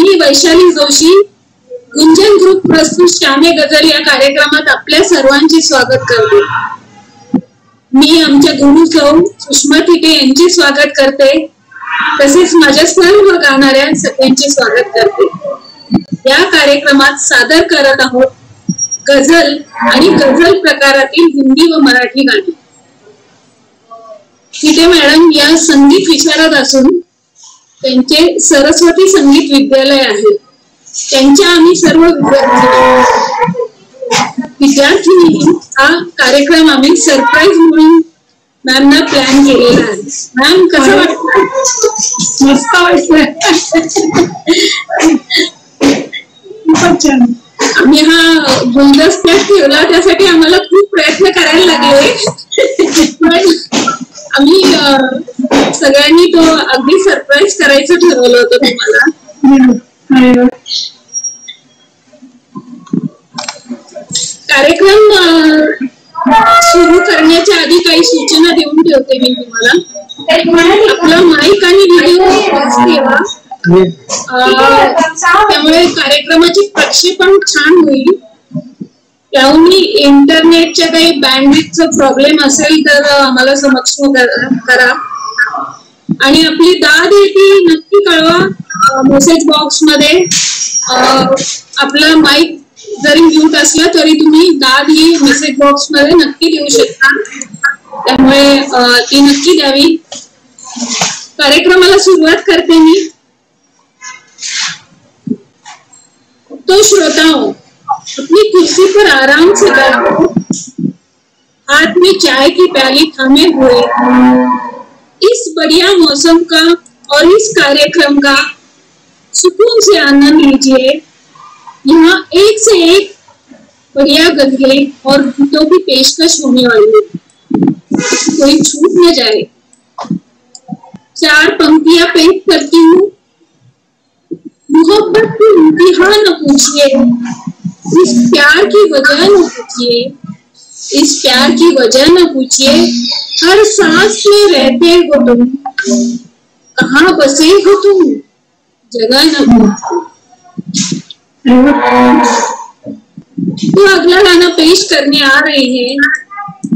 मी Vaishali Joshi, Gunjan group प्रस्तुत श्यामे गजल या कार्यक्रमात आपल्या सर्वांचे स्वागत करते. मी आमच्या गुरु सौ सुषमा थिटे यांचे स्वागत करते, तसेच माझ्या सर्व गाणाऱ्या सगळ्यांचे स्वागत करते. या कार्यक्रमात सादर करत आहोत गझल आणि गझल प्रकारातील हिंदी व मराठी गाणी. थिटे मॅडम या संगीत विशारद असून त्यांचे सरस्वती संगीत विद्यालय आहे. त्यांच्या आम्ही सर्व विद्यार्थी हा कार्यक्रम आम्ही सरप्राईज म्हणून मॅमना प्लॅन केलेला आहे. मॅम कसं वाटतं? मस्त वाटलं. आम्ही हा गुलदस्त्यात ठेवला, त्यासाठी आम्हाला खूप प्रयत्न करायला लागले, पण आम्ही सगळ्यांनी तो अगदी सरप्राईज करायचं ठरवलं होतं तुम्हाला. कार्यक्रम सुरू करण्याच्या आधी काही सूचना देऊन ठेवते मी तुम्हाला. आपला माईक आणि व्हिडिओ ठेवा, त्यामुळे कार्यक्रमाचे प्रक्षेपण छान होईल. त्याहून इंटरनेटच्या काही बँडविड्थचा प्रॉब्लेम असेल तर आम्हाला समक्ष करा. आणि आपली दाद आहे ती नक्की कळवा मेसेज बॉक्स मध्ये. आपला माईक जरी म्यूट असला तरी तुम्ही दाद ही मेसेज बॉक्स मध्ये नक्की देऊ शकता, त्यामुळे ती नक्की द्यावी. कार्यक्रमाला सुरुवात करते मी. तो श्रोताओं, अपनी कुर्सी पर आराम से बैठो, हाथ में चाय की प्याली थामे हुए इस बढ़िया मौसम का और इस कार्यक्रम का सुकून से आनंद लीजिए. यहाँ एक से एक बढ़िया गजलें और गीतों की पेशकश होने वाली है, कोई छूट न जाए. 4 पंक्तियां पेश करती हूँ. मोहब्बत की इंतहा न पूछिए, इस प्यार की वजह न पूछिए, इस प्यार की वजह न पूछिए. हर सांस में रहते हो तुम, कहाँ बसे हो तुम, जगह न पूछिए. तो अगला गाना पेश करने आ रहे हैं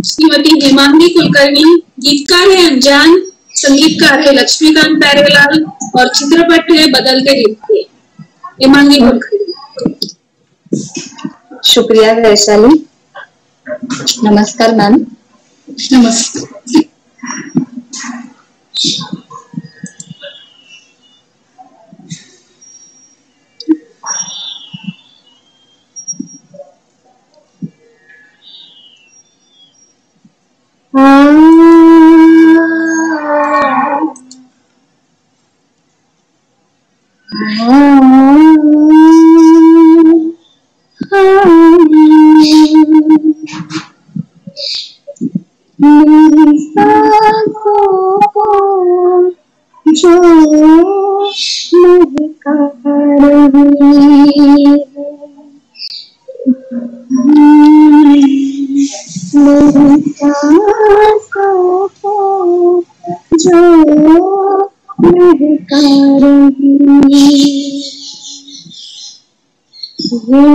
श्रीमती हेमांगी कुलकर्णी. गीतकार है अनजान, संगीतकार है लक्ष्मीकांत प्यारेलाल और चित्रपट है बदलते रिश्ते. हेमांगी कुलकर्णी. शुक्रिया वैशाली. नमस्कार मैम. नमस्कार. मेरी सांसों को जो महका रही है, मेरी सांसों को जो महका रही ये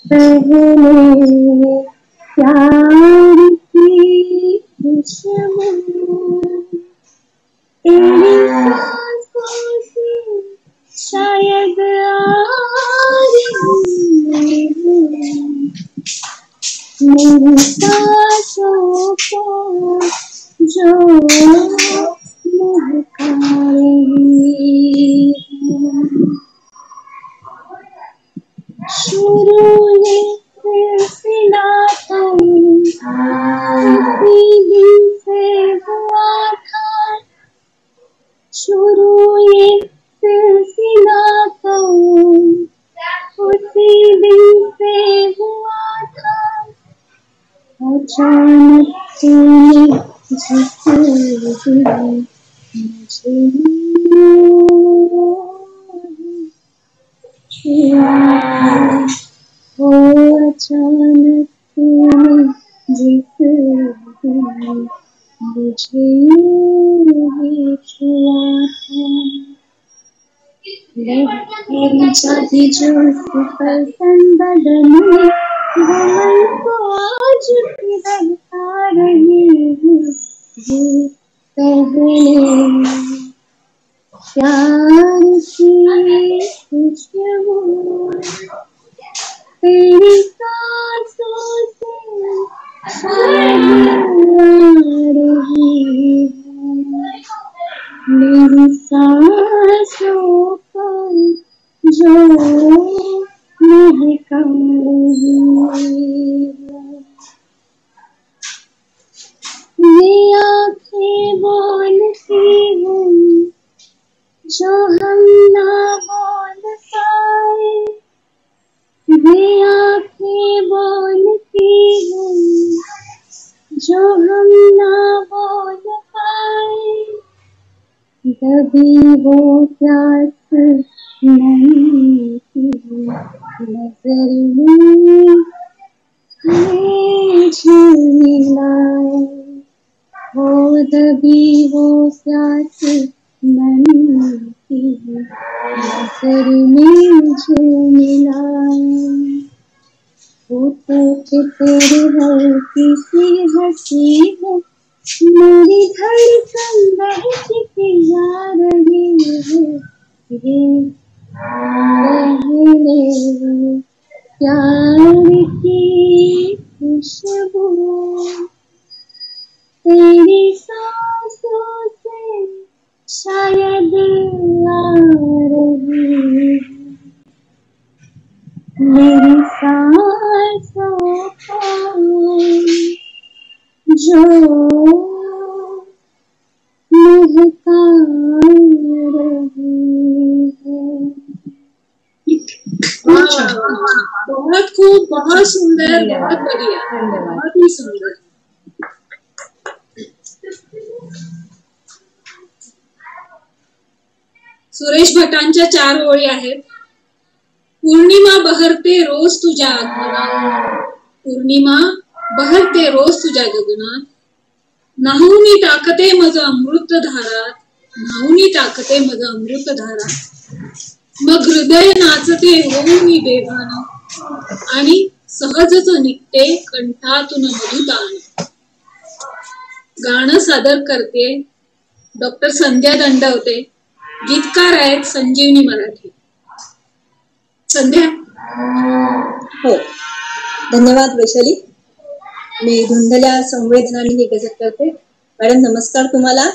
पहले प्यार की खुशबू तेरी सांसों से शायद आ रही है. मेरी सांसों को जो महका रही है. शुरू ये सिलसिला तो उसी दिन से हुआ था. शुरू ये सिलसिला तो उसी दिन से हुआ था. अचानक तूने जिसे मुझे ओ अचानक तूने जिसे मुझे छुआ था. मेरी चाहती जो पसंद बदन में वो मन को आज पिघलता रही हूँ। ये पहले प्यार की खुशबू तेरी सांसों से शायद आ रही है। मेरी सांसों पर जो महका रही है। ये आँखें बोलती हैं जो हम ना बोल पाए। ये आँखें बोलती हैं जो हम ना बोल पाए। कभी वो प्यास नहीं थी नजर में हमें झिलाए। वो दबी वो प्यास नहीं थी नजर में झिलाए। होठों पे तेरे हल्की सी हंसी है। मेरी धड़कन बहकी जा रही है। ये पहले प्यार की खुशबू तेरी सांसों से शायद आ रही है। मेरी सांसों पर जो महका रही है। बहुत खूब, बहुत सुंदर, बहुत बढ़िया, बहुत ही सुंदर। सुरेश भटांच्या 4 ओळी आहेत. पूर्णिमा बहरते रोज तुझ्या गगनात, पूर्णिमा बहरते रोज तुझ्या गगनात, न्हाऊनी टाकते मज अमृत धारात, न्हाऊनी टाकते मज अमृत धारात. मग हृदय नाचते होऊन मी बेभान आणि सहजच निघते कंठातून मधुतान. गाणं सादर करते डॉक्टर संध्या दंडवते. गीतकार आहेत संजीवनी मराठी. संध्या. हो, धन्यवाद वैशाली. मी धुंदल्या संवेदनांनी निगजत करते. मॅडम नमस्कार तुम्हाला.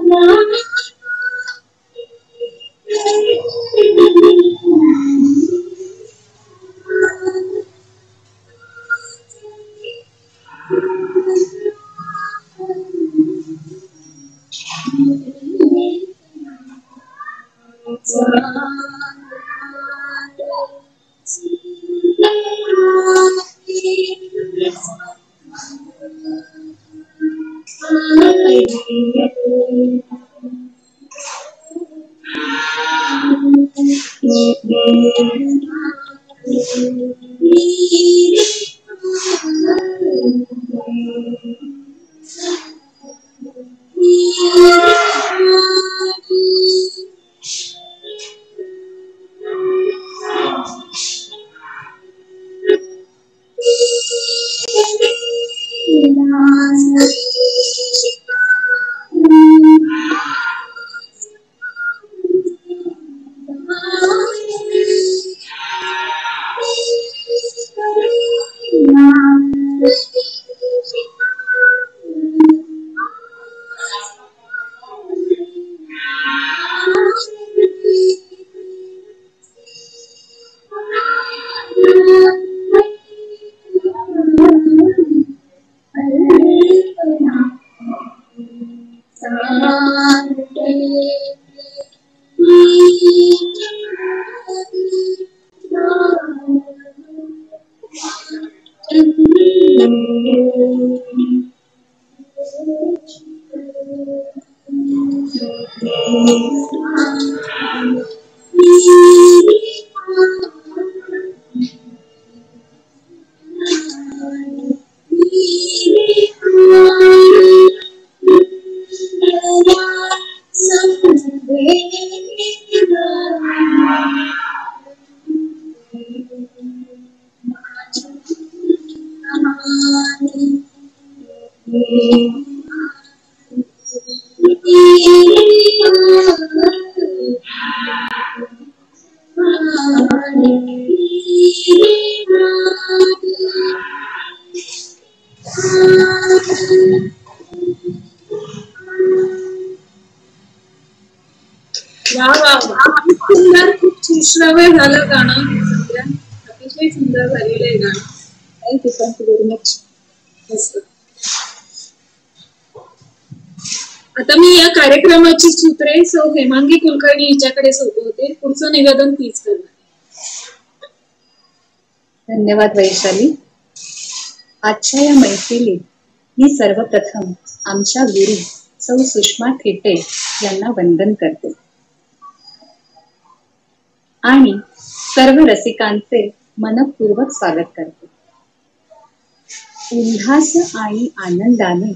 वा वा वा, खूप सुंदर, खूप सुश्राव्य झालं गाणं. अतिशय सुंदर झालेलं आहे गाणं. Thank you very much. आता मी या कार्यक्रमाची सूत्रे सौ हेमांगी कुलकर्णी हिच्याकडे सोपवते. पुढचं निवेदन तीच करणार. धन्यवाद वैशाली. आजच्या या मैफिलीत मी सर्वप्रथम आमच्या गुरु सौ सुषमा थेटे यांना वंदन करते आणि सर्व रसिकांचे मनपूर्वक स्वागत करते. उल्हास आणि आनंदाने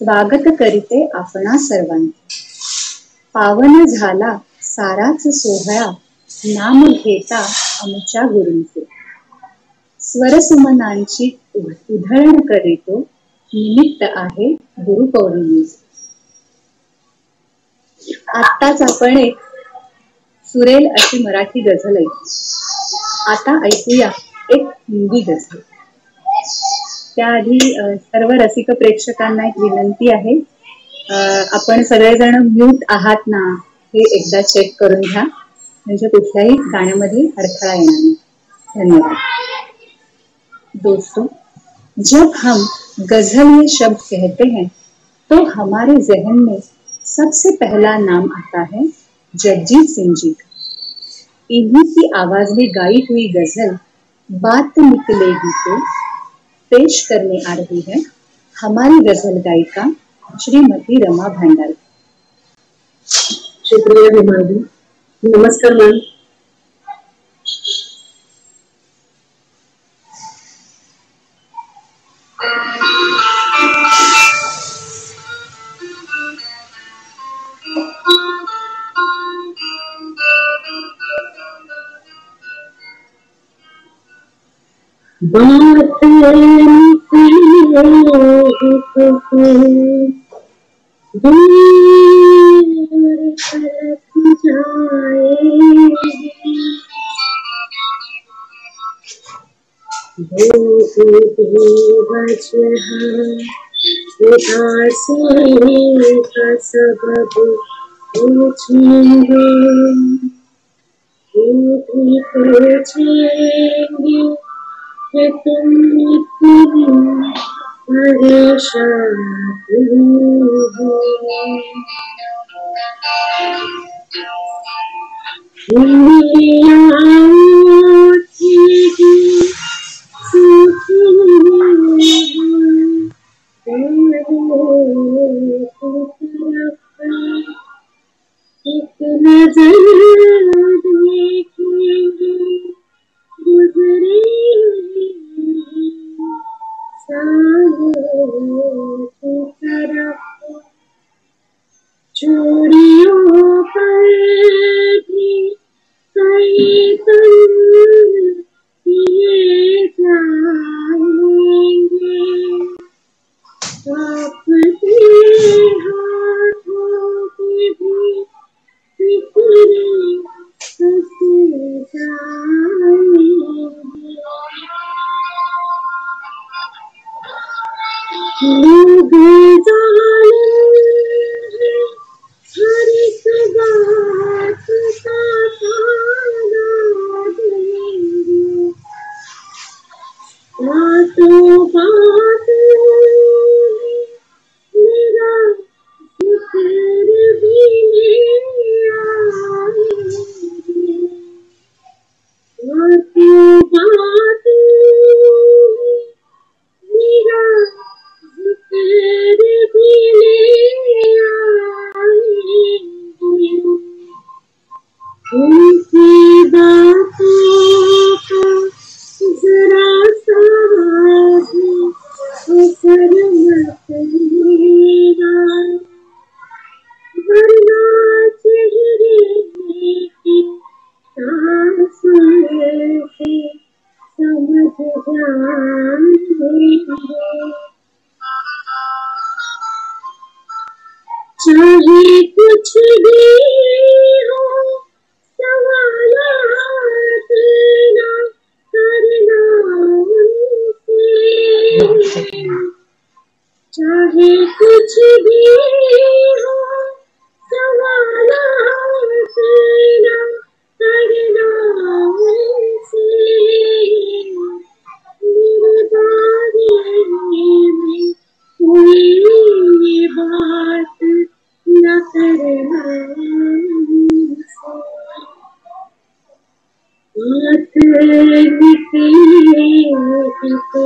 स्वागत करीते आपणा सर्वांचे. पावन झाला साराच सोहळा नाम घेता आमच्या गुरूंचे. स्वरसुमनांची उधळण करीतो निमित्त आहे गुरुपौर्णिमेचे. आत्ताच आपण एक सुरेल अशी मराठी गझल ऐकू. आता ऐकूया एक हिंदी गझल. त्याआधी सर्व रसिक प्रेक्षकांना एक विनंती आहे, आपण सगळेजण म्यूट आहात ना हे एकदा चेक करून घ्या, म्हणजे कुठल्याही गाण्यामध्ये अडथळा येणार नाही. धन्यवाद. दोस्तों, जब हम गजल ये शब्द कहते हैं तो हमारे जहन में सबसे पहला नाम आता है जगजीत सिंह जी का. इन्हीं की आवाज में गाई हुई गजल बात निकलेगी तो पेश करने आ रही है हमारी गजल गायिका श्रीमती रमा भंडारी. शुक्रिया हेमांगी. नमस्कार मैम. बात उदासी का सबब पूछेंगे, ये भी पूछेंगे कि तुम इतनी परेशान हो। एक नजर देखेंगे गुजरे सालों की तरफ, चूड़ियों पर भी कई तन किए जाएंगे, अपने हाथों पे भी फिक्रे हंसे जाएंगे। लोग जानेंगे हर एक बात का ताना देंगे, बातों बातों में मेरा जिक्र भी ले आएंगे, बातों बातों में मेरा जिक्र भी ले आएंगे। उनकी बातों का जरा सा भी असर मत लेना, वरना चेहरे की तासुर से समझ जाएंगे। चाहे कुछ भी हो सवालात ना करना उनसे, चाहे कुछ भी हो सवालात ना करना उनसे, मेरे बारे में कोई ये बात न करना उनसे। बात निकलेगी तो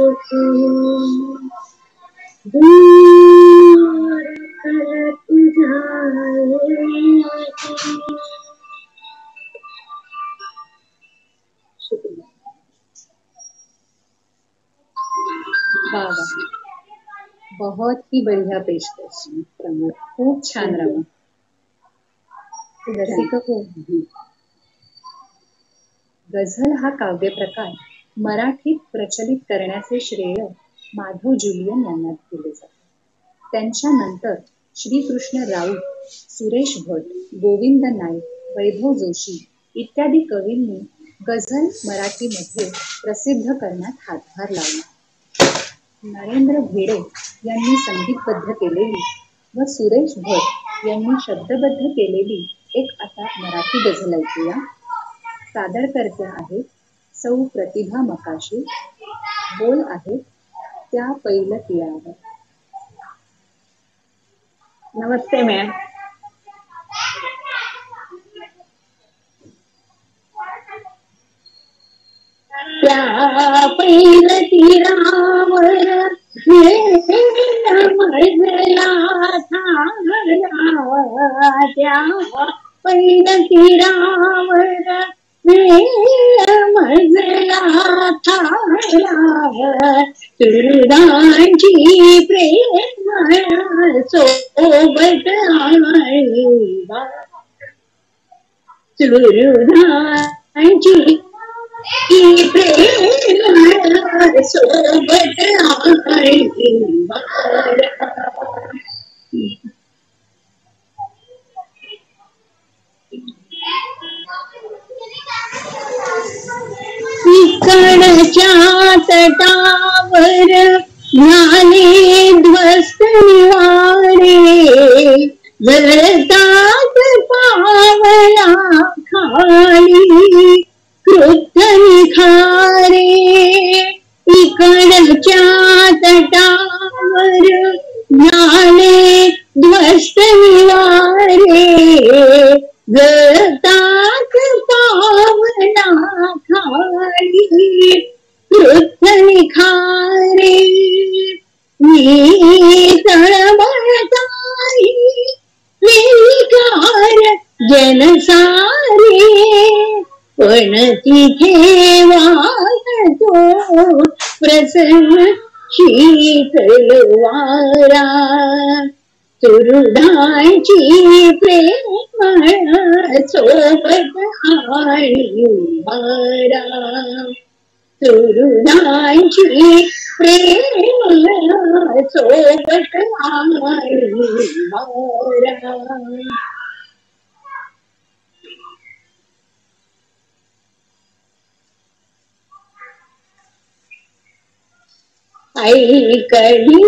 दूर कलट जाएगी। शुक्रिया। वाह वाह, बहुत ही बढ़िया पेशकश, खूप छान रमा. रसिक हो. गझल हा काव्य प्रकार मराठीत प्रचलित करण्याचे श्रेय माधव जुलियन यांना दिले जाते. त्यांच्यानंतर श्रीकृष्ण राऊत, सुरेश भट, गोविंद नाईक, वैभव जोशी इत्यादी कवींनी गझल मराठीमध्ये प्रसिद्ध करण्यात हातभार लावला. नरेंद्र भिडे यांनी संगीतबद्ध केलेली व सुरेश भट यांनी शब्दबद्ध केलेली एक आता मराठी गझल ऐकूया. सादरकर्त्या आहेत सौ प्रतिभा मकाशी. बोल आहेत त्या पहिलं तिळावर. नमस्ते मॅम. त्या पहिलं तिळावर मजला थांबला, त्या पहिलं तिळावर मजला थांबला, सुहृदांची प्रेमळ सोबत आली, सुहृदांची प्रेमळ सोबत आली. इकडच्या तटावर झाली ध्वस्त कष्ट निवारे गळतात पावना खाली कृत निखारे मी तळमळताई विकार जनसारे पण तिथे वाहतो प्रसन्न शीतल वारा सुहृदांची प्रेमळ सोबत आणि उभारा सुहृदांची प्रेमळ सोबत आणि उभारा ऐकली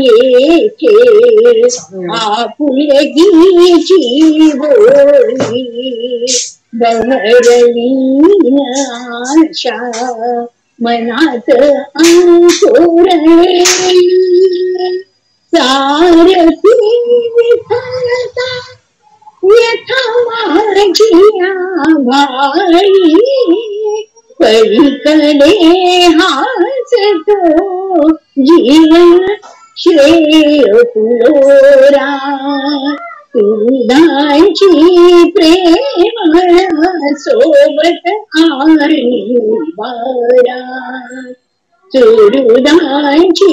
येथे आपुलकीची बोली बहरली आशा मनात अंकुरली सारथी विठ्ठलता व्यथा माझी आभाळी पलीकडे हाच तो जीवन श्रेय फुलोरा तुझांची प्रेमळ सोबत आणि उभारा सुहृदांची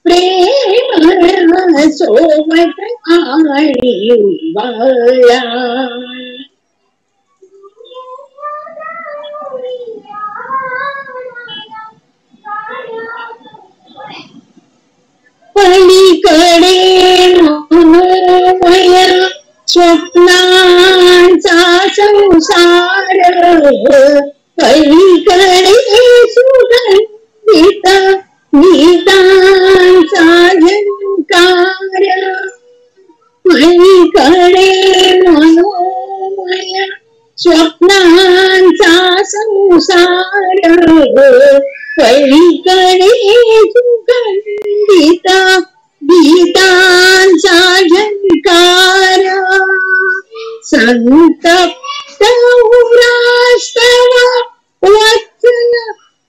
प्रेमळ सोबत आणि उभारा पलीकडे मनोमय स्वप्नांचा संसार पलीकडे सुगंधित गीतांचा झंकार पलीकडे मनोमय स्वप्नांचा संसार पलीकडे सुगंधित गीतांचा झंकार संतप्त उरास्तव वचन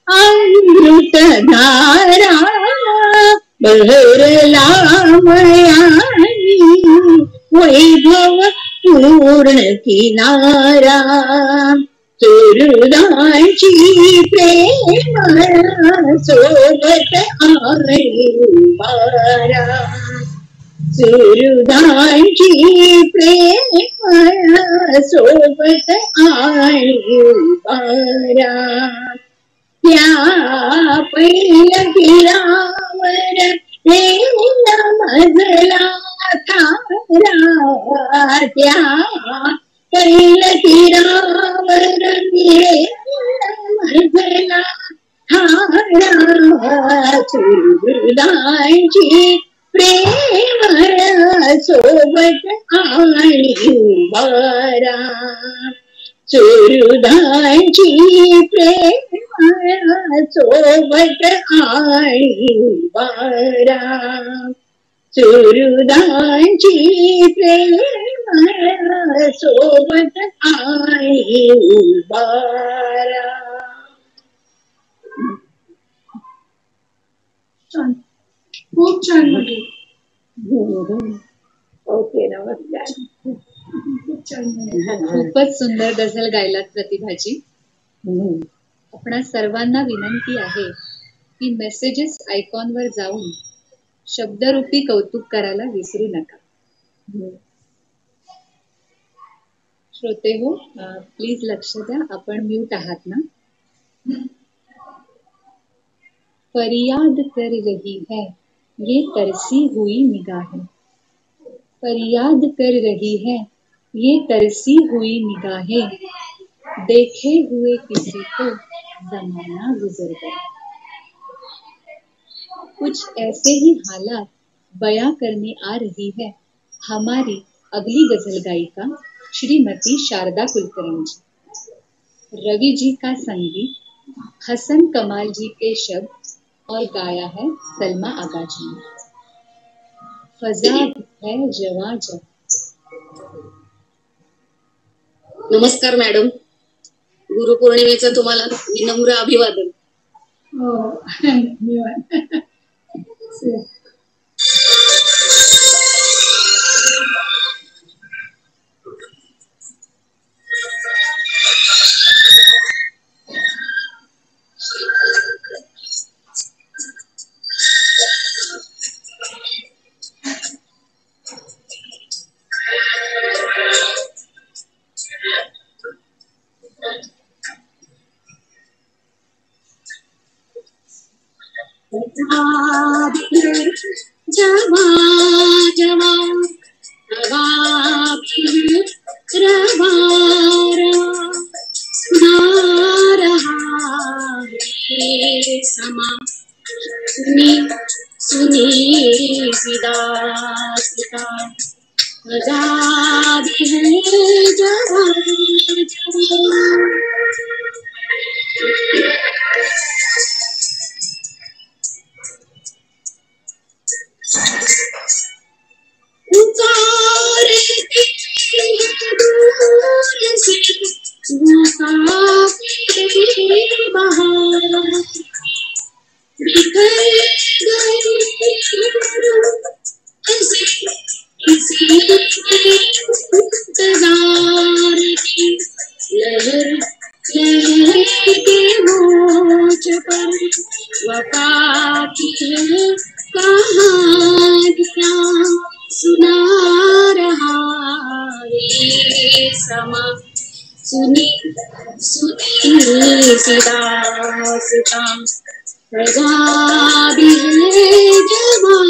अमृतधारा बहरला मयानी वैभव पूर्ण किनारा सुहृदांची प्रेमळ सोबत आणि उभारा सुहृदांची प्रेमळ सोबत आणि उभारा त्या पहिल्या तीरावर रेला मजला थारा त्या पहिल्या तीरावर मजला थारा सुहृदांची प्रेमळ सोबत आणि उभारा सुहृदांची प्रेमळ सोबत आणि उभारा सुहृदांची प्रेमळ सोबत आणि उभारा. खूप छान म्हटली. ओके नमस्कार. खूप छान म्हटली. खूपच सुंदर गझल गायलात प्रतिभाजी. आपणा सर्वांना विनंती आहे की मेसेजेस आयकॉनवर जाऊन शब्दरूपी कौतुक करायला विसरू नका. श्रोते हो, प्लीज लक्ष द्या, आपण म्यूट आहात ना. फरियाद कर रही है ये तरसी हुई निगाहें, फरियाद कर रही है ये तरसी हुई निगाहें, देखे हुए किसी को जमाना गुजर गया. कुछ ऐसे ही हालात बयां करने आ रही है हमारी अगली गजल गायिका श्रीमती शारदा कुलकर्णी जी. रवि जी का संगीत, हसन कमाल जी के शब्द और गाया है सलमा आगा जी ने. आजाद है जवां जवां. नमस्कार मॅडम, गुरुपौर्णिमेचं तुम्हाला विनम्र अभिवादन. हो, धन्यवाद. जवा जवा रवा रवा सुना रहा है समा. सुनी सुनी विदास्ता आजाद है जवा जवा. पुकारती दूर से मुसाफिर बहार, बिखर गई किसी इंतजार की लहर लहर के मोज पर वफा की कहानियां सुना रहा है समा. सुनी सुनी सी दास्तां आजाद है जवां.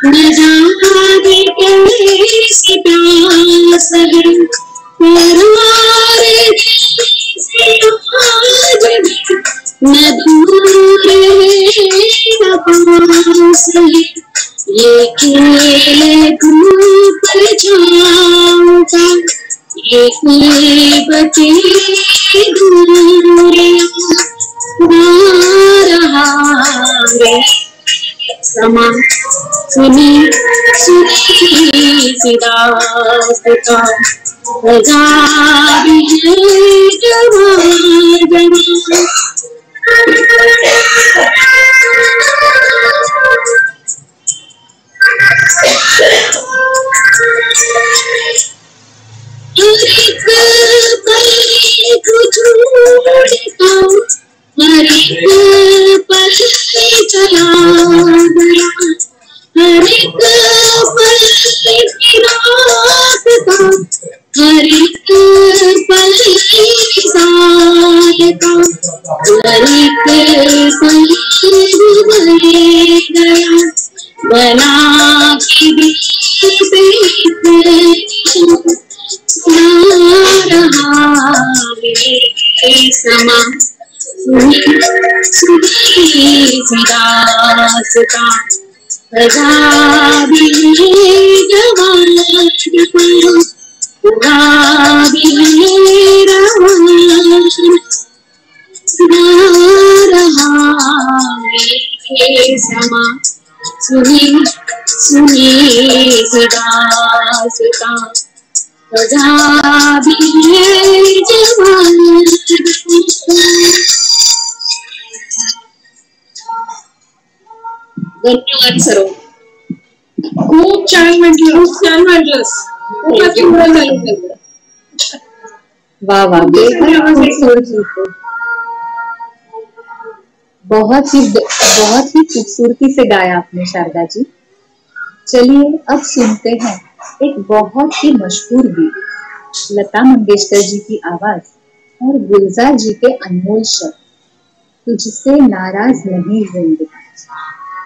न जाने कैसी प्यास है परवार से आज भी, न दूर है न पास है ये खेल धूप छाँव का, ये कीमती दूरियां रहा है समा. सुनी सुनी सी दास्तां आजाद है जवां जवां. हर एक पल को छोड़ता हर एक पल चला गया, हर एक पल की रात का हर एक पल साल का हर एक पल गुजर गया बना के रहा है समा. सुनी सी दास्तां आजाद है जवां जवां. आजाद है रवां सुना रहा है समा. सुनी सुनी सी दास्तां आजाद है जवां जवां. धन्यवाद सर्व. खूप छान म्हटलं, खूप छान म्हटलंस. खूपच सुंदर झालं सगळं. वा वा. बहुत ही खूबसूरती से गाया आपने शारदा जी। चलिए अब सुनते हैं एक बहुत ही मशहूर गीत, लता मंगेशकर जी की आवाज और गुलजार जी के अनमोल शब्द, तुझसे नाराज नहीं जिंदगी।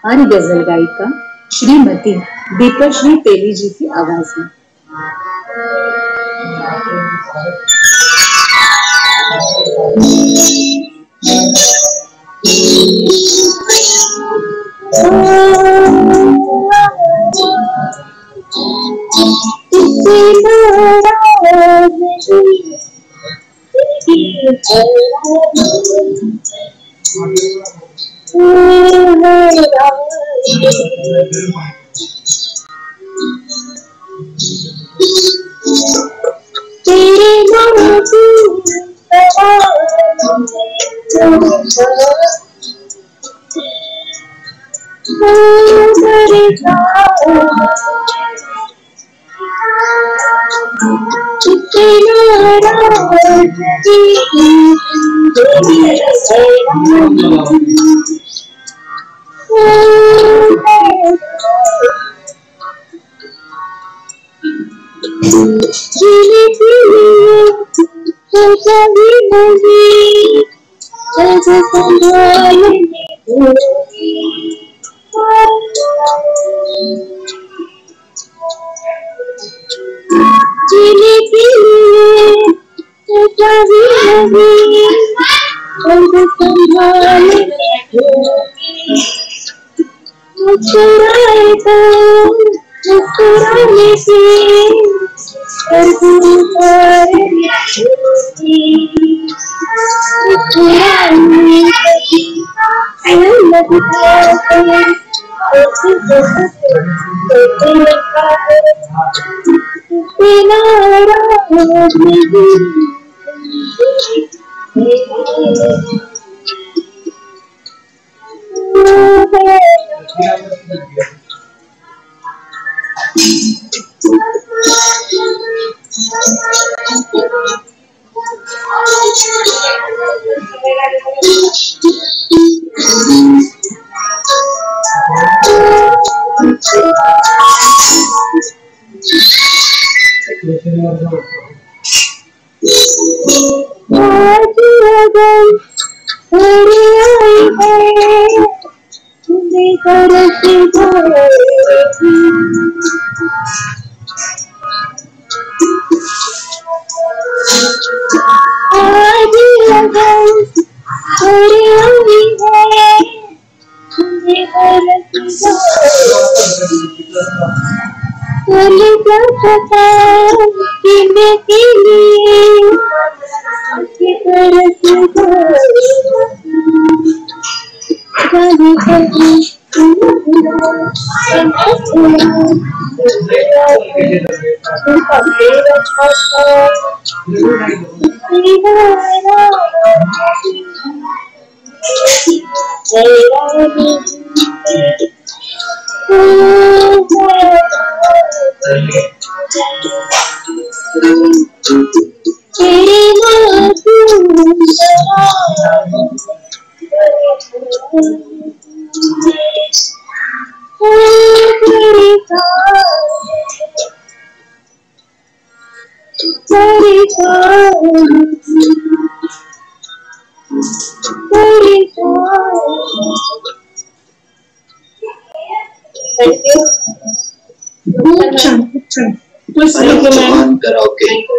और गजल गायिका श्रीमती दीपश्री तेली जी की आवाज में।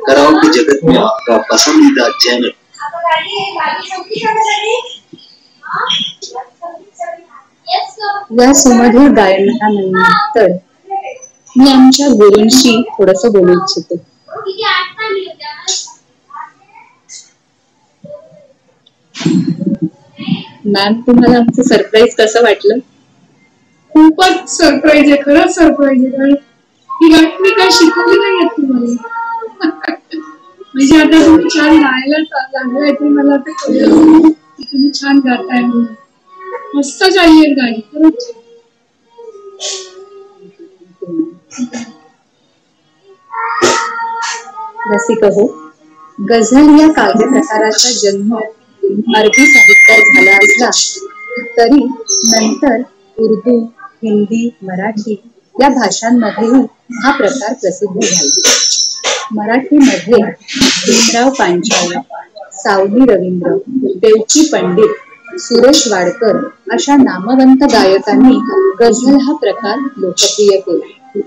कराओके जगत में आपका पसंदीदा चैनल। या सुमधुर गायनानंतर मी आमच्या गुरूंशी थोडंसं बोलू इच्छिते। मॅम, तुम्हाला आमचं सरप्राईज कसं वाटलं? खूपच सरप्राईज आहे, खरंच सरप्राईज आहे। कारण ही गाणी मी काय शिकवली नाही आहेत तुम्हाला। म्हणजे आता तुम्ही छान गायला लागलाय ते मला आता कळलं की तुम्ही छान गाताय म्हणून। मस्त झाली आहे गाणी खरंच। रसिक हो, गझल या काव्य प्रकाराचा जन्म अरबी साहित्यात झाला असला तरी नंतर उर्दू, हिंदी, मराठी या भाषांमध्येही हा प्रकार प्रसिद्ध झाला. मराठीमध्ये भीमराव पांचाळ, सावली रवींद्र, देवकी पंडित, सुरेश वाडकर अशा नामवंत गायकांनी गझल हा प्रकार लोकप्रिय केला.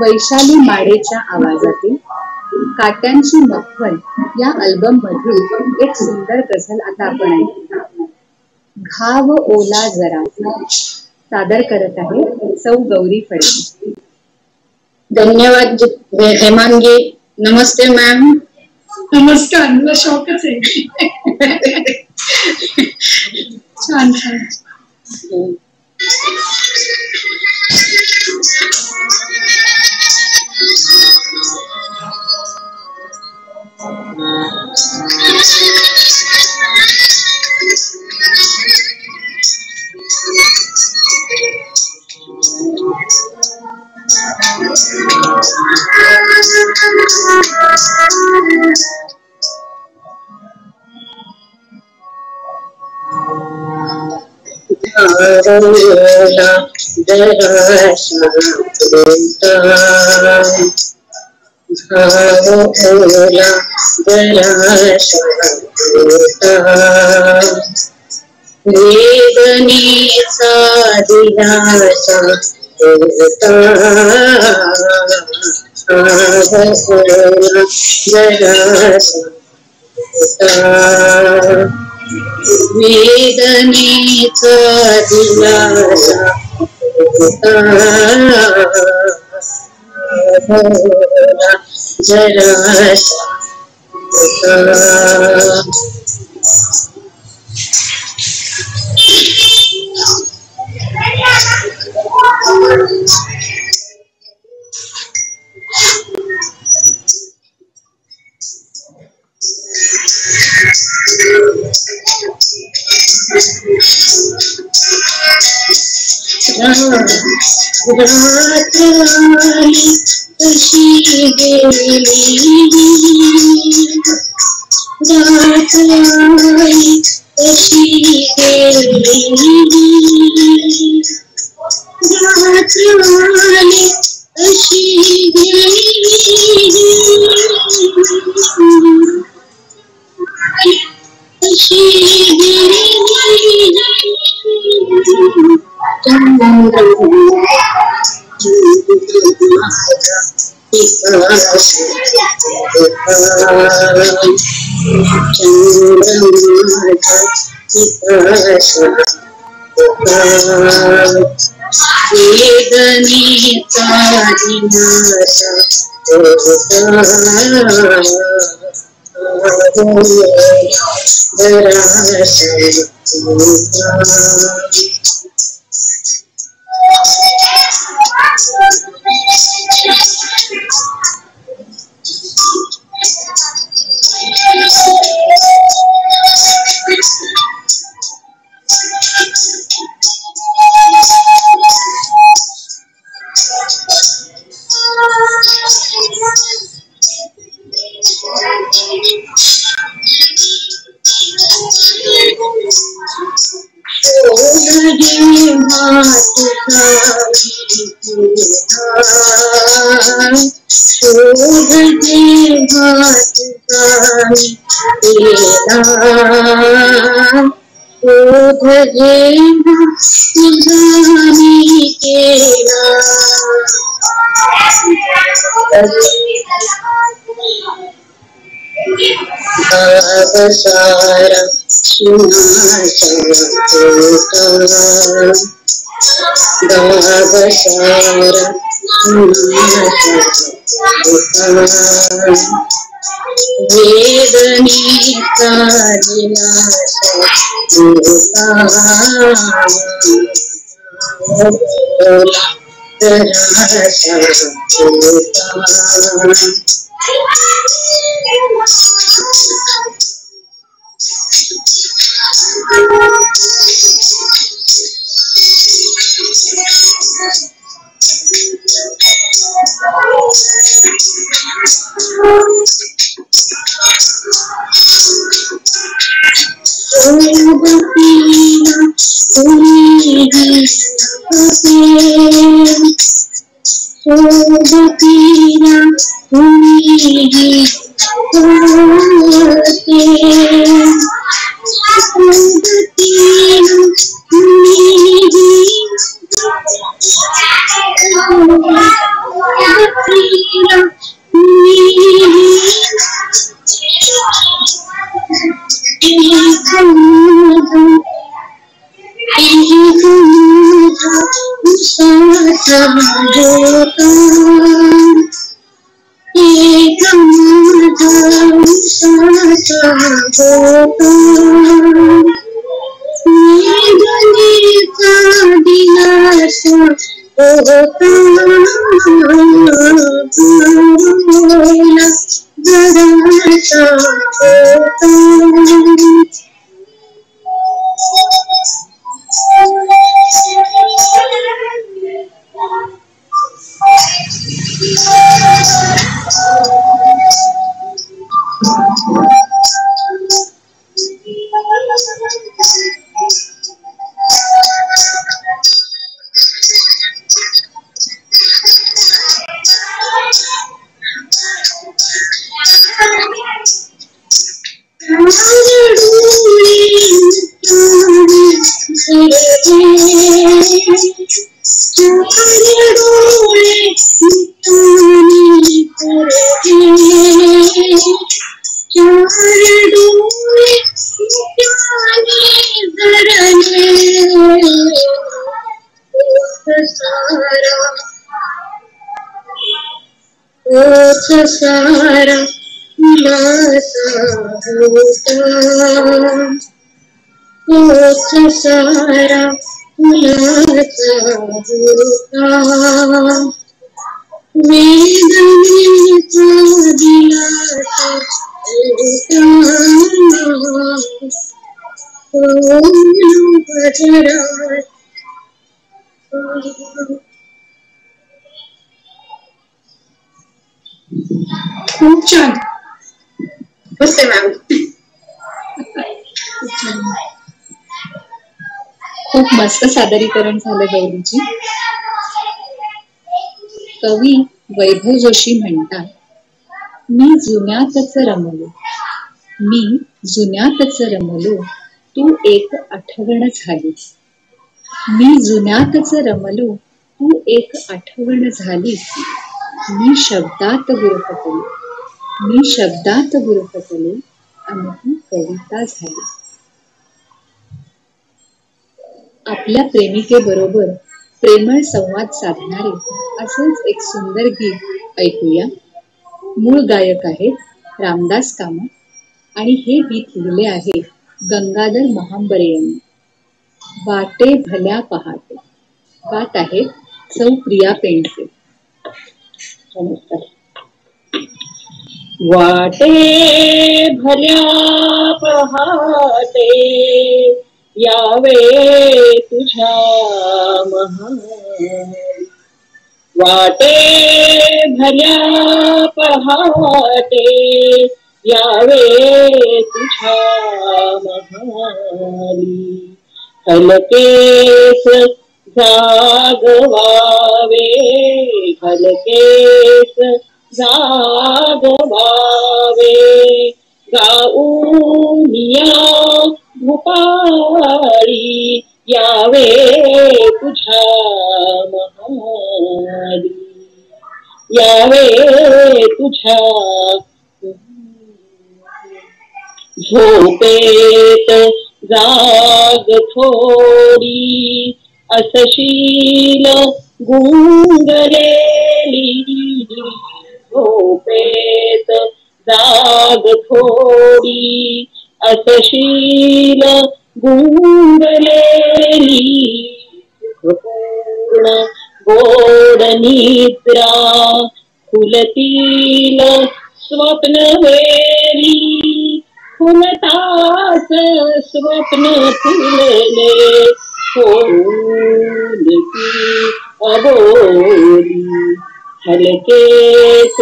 वैशाली माडेच्या आवाजातील काट्यांची मखवल या अल्बम मधील एक सुंदर गझल आता आपण ऐकू. घाव ओला जरा सादर करत आहे सौ गौरी फडके. धन्यवाद हेमांगी. नमस्ते मॅम. नमस्कार. मला शॉकच आहे. छान छान. ओला जरा शांत, ओला जरा शांत, वेदनेचा दिलासा देता, ओला जरा शांत, वेदनेचा दिलासा जरा रात आली कशी गेली, रात आली कशी गेली, रात आली कशी गेली, कशी गेली, वेदनेचा दिलासा सारा वेदनेचा तुम्ही सोबतीला तुम्ही होते सोबतीला सारा सारा वेदनेचा दिलासा खूप छान. मस्त मॅम. खूप मस्त सादरीकरण झालं गौरीजी. कवी वैभव जोशी म्हणतात, मी जुन्यातच रमलो, मी जुन्यातच रमलो, तू एक आठवण झालीस. मी जुन्यातच रमलो, तू एक आठवण झालीस. मी शब्दात गुरफटलो, मी शब्दात गुरफटलो, आणि ती कविता झाली. आपल्या प्रेमिकेबरोबर प्रेमळ संवाद साधणारे असंच एक सुंदर गीत ऐकूया. मूळ गायक आहेत रामदास कामत आणि हे गीत लिहिले आहे गंगाधर महांबरे यांनी. वाटे भल्या पहाटे गात आहेत सौ प्रिया पेंडसे. वाटे भल्या पहाटे यावे तुझ्या महाली. वाटे भल्या पहाटे यावे तुझ्या महाली. हलकेस जागवावे, हलकेस जागवावे, गाऊनिया भूपाळी यावे तुझ्या महाली. यावे तुझ्या झोपेत जाग थोडी असशील गुंगलेली. झोपेत जाग थोडी असशील गुंगलेली. पूर्ण गोड निद्रा फुलतील स्वप्न वेली. फुलताच स्वप्न फुलले फुलती अबोली. हलकेच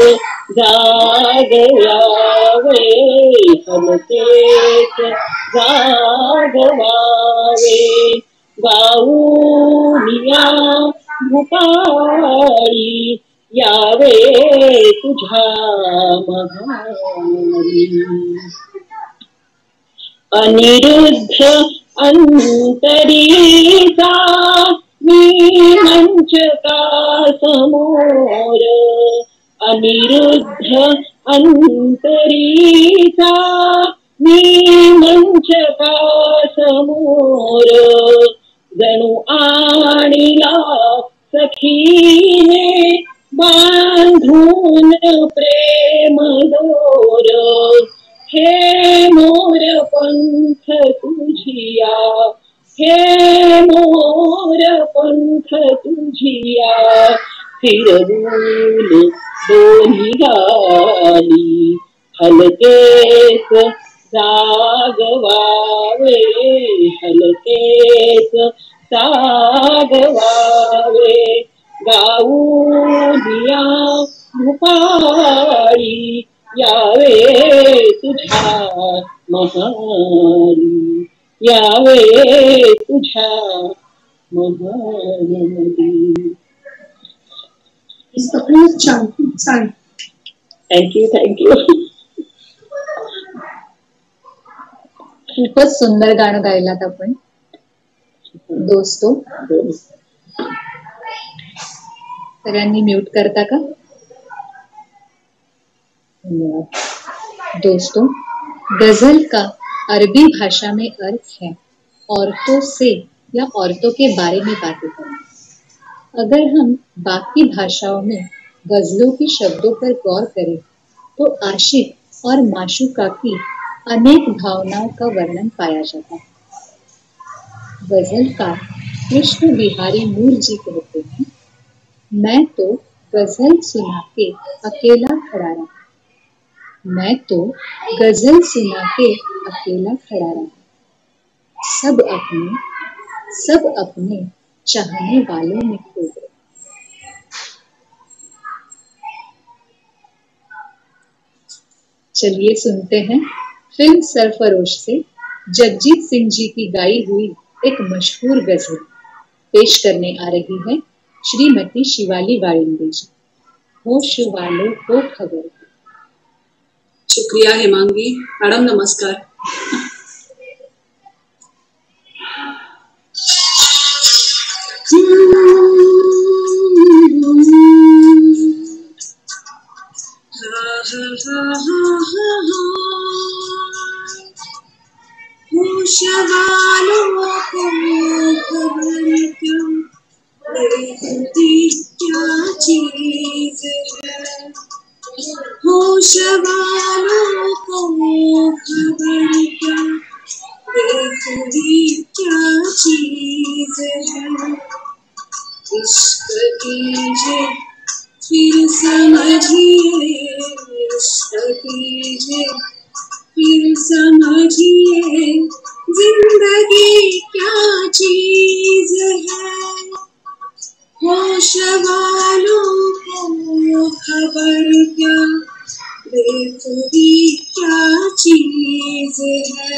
जाग यावे, हलकेच जाग व्हावे, गाऊनिया भूपाळी यावे तुझ्या मघारी अनिरुद्ध अंतरीचा मी मंचका समोर अनिरुद्ध अंतरीचा मी मंचका समोर जणू आणिला सखीने बांधून प्रेम दोर हे मोर पंख तुझिया हे मोर पंख तुझिया फिरवून दोन्ही गाली हलकेच जागवावे हलकेच जागवावे गाऊनिया भूपाळी यावे तुझ्या महारी यावे तुझ्या महारी छान, खूप छान. थँक्यू खूपच सुंदर गाणं गायलात आपण दोस्तो. सगळ्यांनी म्यूट करता का? धन्यवाद. दोस्तों, गजल का अरबी भाषा में अर्थ है औरतों से या औरतों के बारे में बातें करना. अगर हम बाकी भाषाओं में गजलों के शब्दों पर गौर करें तो आशिक और माशूका की अनेक भावनाओं का वर्णन पाया जाता है. गजलकार कृष्ण बिहारी मूल जी कहते हैं, मैं तो गजल सुना के अकेला खड़ा रहा. मैं तो गजल सुना के अकेला खड़ा रहा. सब अपने चाहने वालों में खो गए. चलिए सुनते हैं फिल्म सरफरोश से जगजीत सिंह जी की गाई हुई एक मशहूर गजल. पेश करने आ रही है श्रीमती शिवाली वारिंदे जी. होश वालों को खबर. शुक्रिया हेमांगी मैडम, नमस्कार. होश वालों को खबर क्यों, बेखुदी क्या चीज है. होश वालों को खबर क्या, बेखुदी क्या चीज है. इश्क कीजिए फिर समझिए, इश्क कीजिए फिर समझिए, जिंदगी क्या चीज है. होश वालों को खबर क्या, बेखुदी क्या चीज है.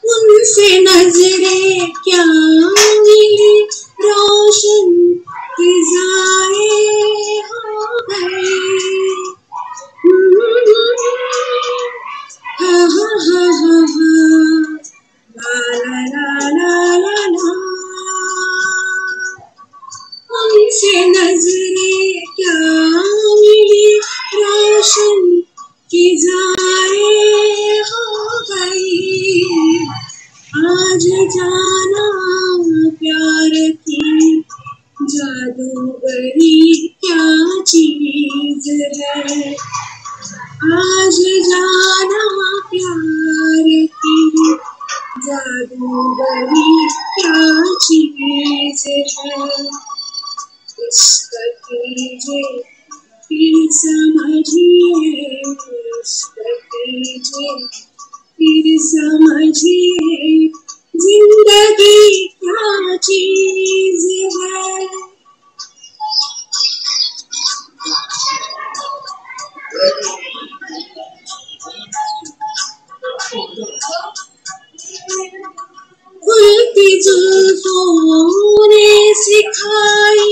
उनसे नजरें क्या मिली, रोशन फिजाएं हो गई. हा हा हा हा हा, ला ला ला ला ला ला. उनसे नजरें क्या मिली, रोशन फिजाएं हो गई. आज जाना प्यार की जादूगरी क्या चीज है. आज जाना प्यार की जादूगरी क्या चीज है. इश्क कीजिए फिर समझिए, इश्क कीजिए फिर समझिए, जिंदगी क्या चीज है। खुलती जुल्फों ने सिखाई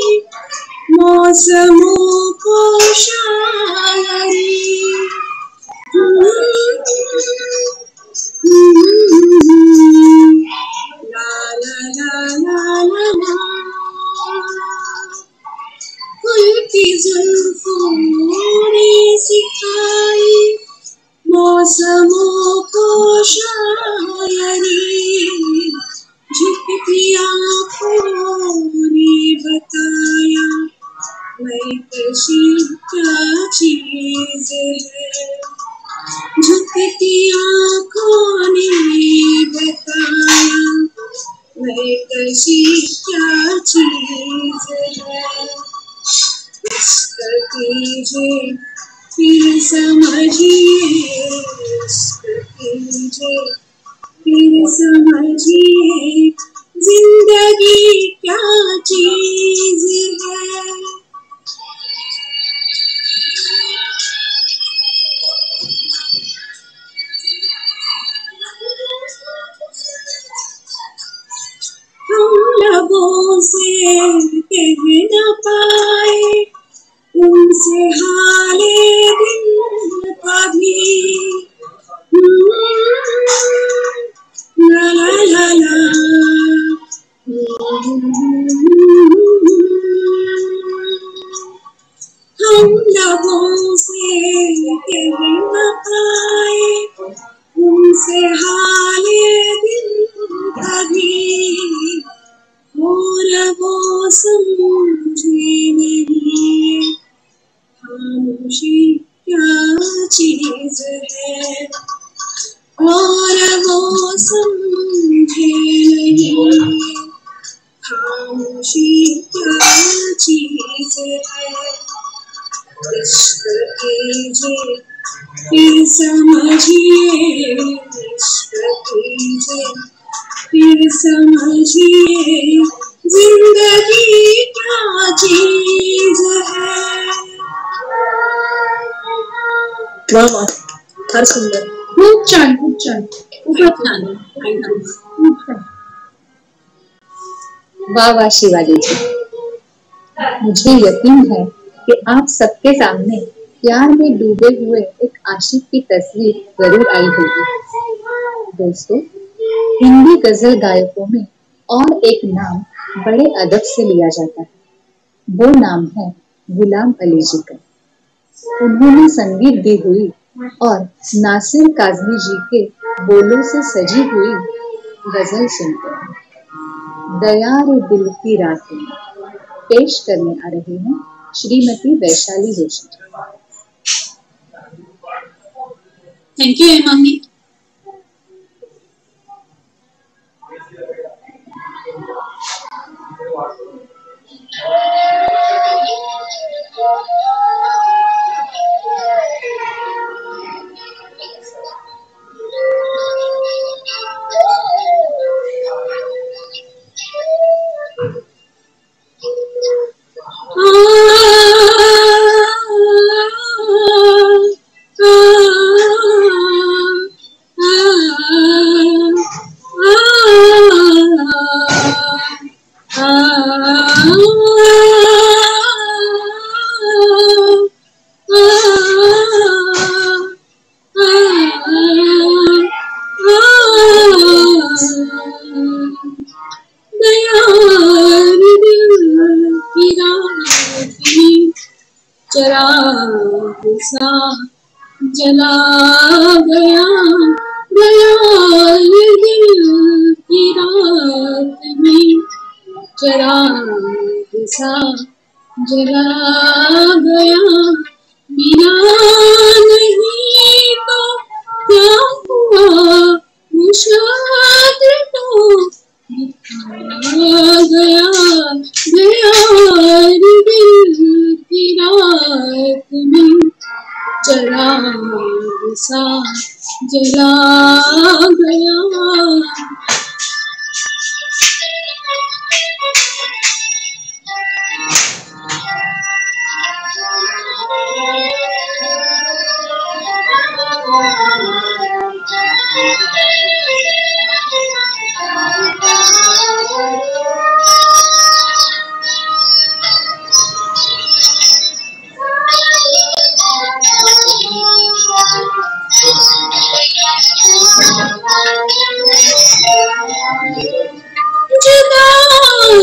मौसमों को शायरी, ला ला ला ला ला ला। खुलती जुल्फों ने सिखाई मौसमों को शायरी, झुकती आँखों ने बताया मैं कशी क्या चीज है। झुकती आँखों ने बताया मैं कशी क्या चीज है। इश्क कीजिए फिर समझिए, इश्क कीजिए फिर समझिए, जिंदगी क्या चीज है। हम लबों से कह न पाए उनसे हाले दिल का भी, ला ला ला ला। हम लबों से कह न पाए उनसे हाले दिल का भी, और वो समझे नहीं खामोशी क्या चीज है। और वो समझे नहीं खामोशी क्या चीज है। इश्क कीजिए फिर समझिए, इश्क कीजिए फिर समझिए, जिंदगी क्या चीज है। वाह वाह, फार सुंदर, खूप छान खूप छान खूपच छान। वाह वाह शिवाली जी, मुझे यकीन है कि आप सबके सामने प्यार में डूबे हुए एक आशिक की तस्वीर जरूर आई होगी। दोस्तों, हिंदी गजल गायकों में और एक नाम बड़े अदब से लिया जाता है, वो नाम है गुलाम अली जी का। उन्होंने संगीत दी हुई और नासिर काज़मी जी के बोलों से सजी हुई गजल सुनते हैं। दया रे दिल की रातें पेश करने आ रही हैं श्रीमती वैशाली जोशी। Thank you Hemangi. चराग सा जला गया, गया ये दिल की रात में, चराग सा जला गया। बिना नहीं तो क्या हुआ, मुशाद तो दिखा गया, गया ये दिल में चिराग सा जला गया।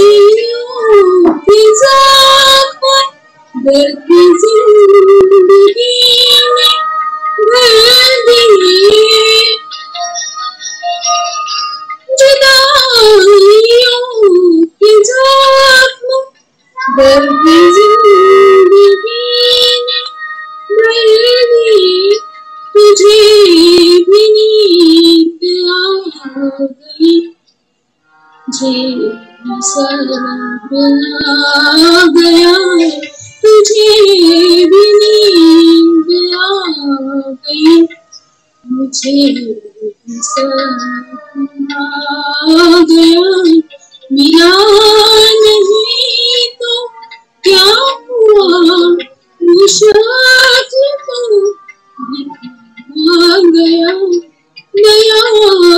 जुदाइयों की ज़ख्म दर्द की जिंदगी में भर दिए। जुदाइयों की ज़ख्म दर्द की जिंदगी में भर दिए। तुझे भी नींद आ गई, मुझे सब आ गया। तुझे भी नींद आ गई, मुझे सब आ गया। मिला नहीं तो क्या हुआ, मुश्किल तो आ गया। गया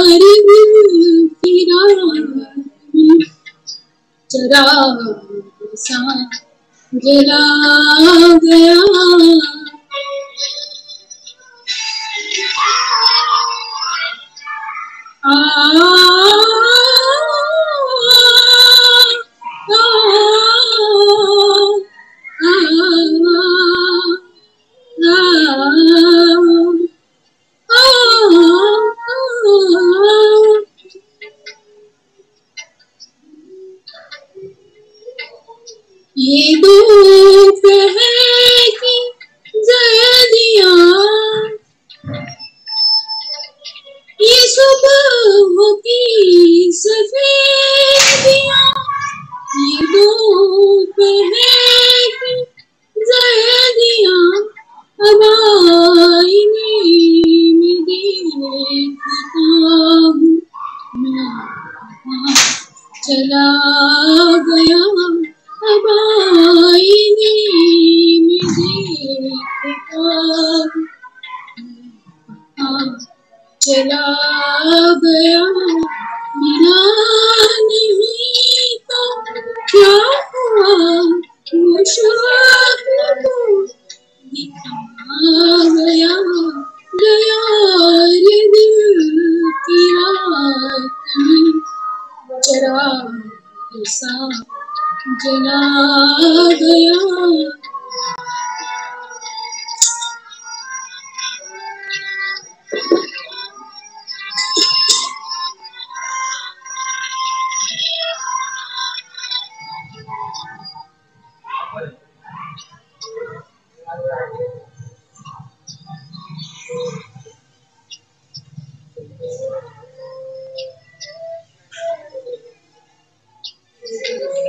रे दिल की रात में चिराग सा जला गया। आ, ये दोपहर की जल्दियां, ये सुबह की सफेदियां, ये दोपहर की जल्दियां अब आईने में देखता हूँ। मैं कहाँ चला गया, अब आईने में देखता हूँ। चला गया, मिला नहीं तो क्या हुआ, मुश्किल तो दिखा गया। गया रे दिल की रात में चिराग सा जला गया।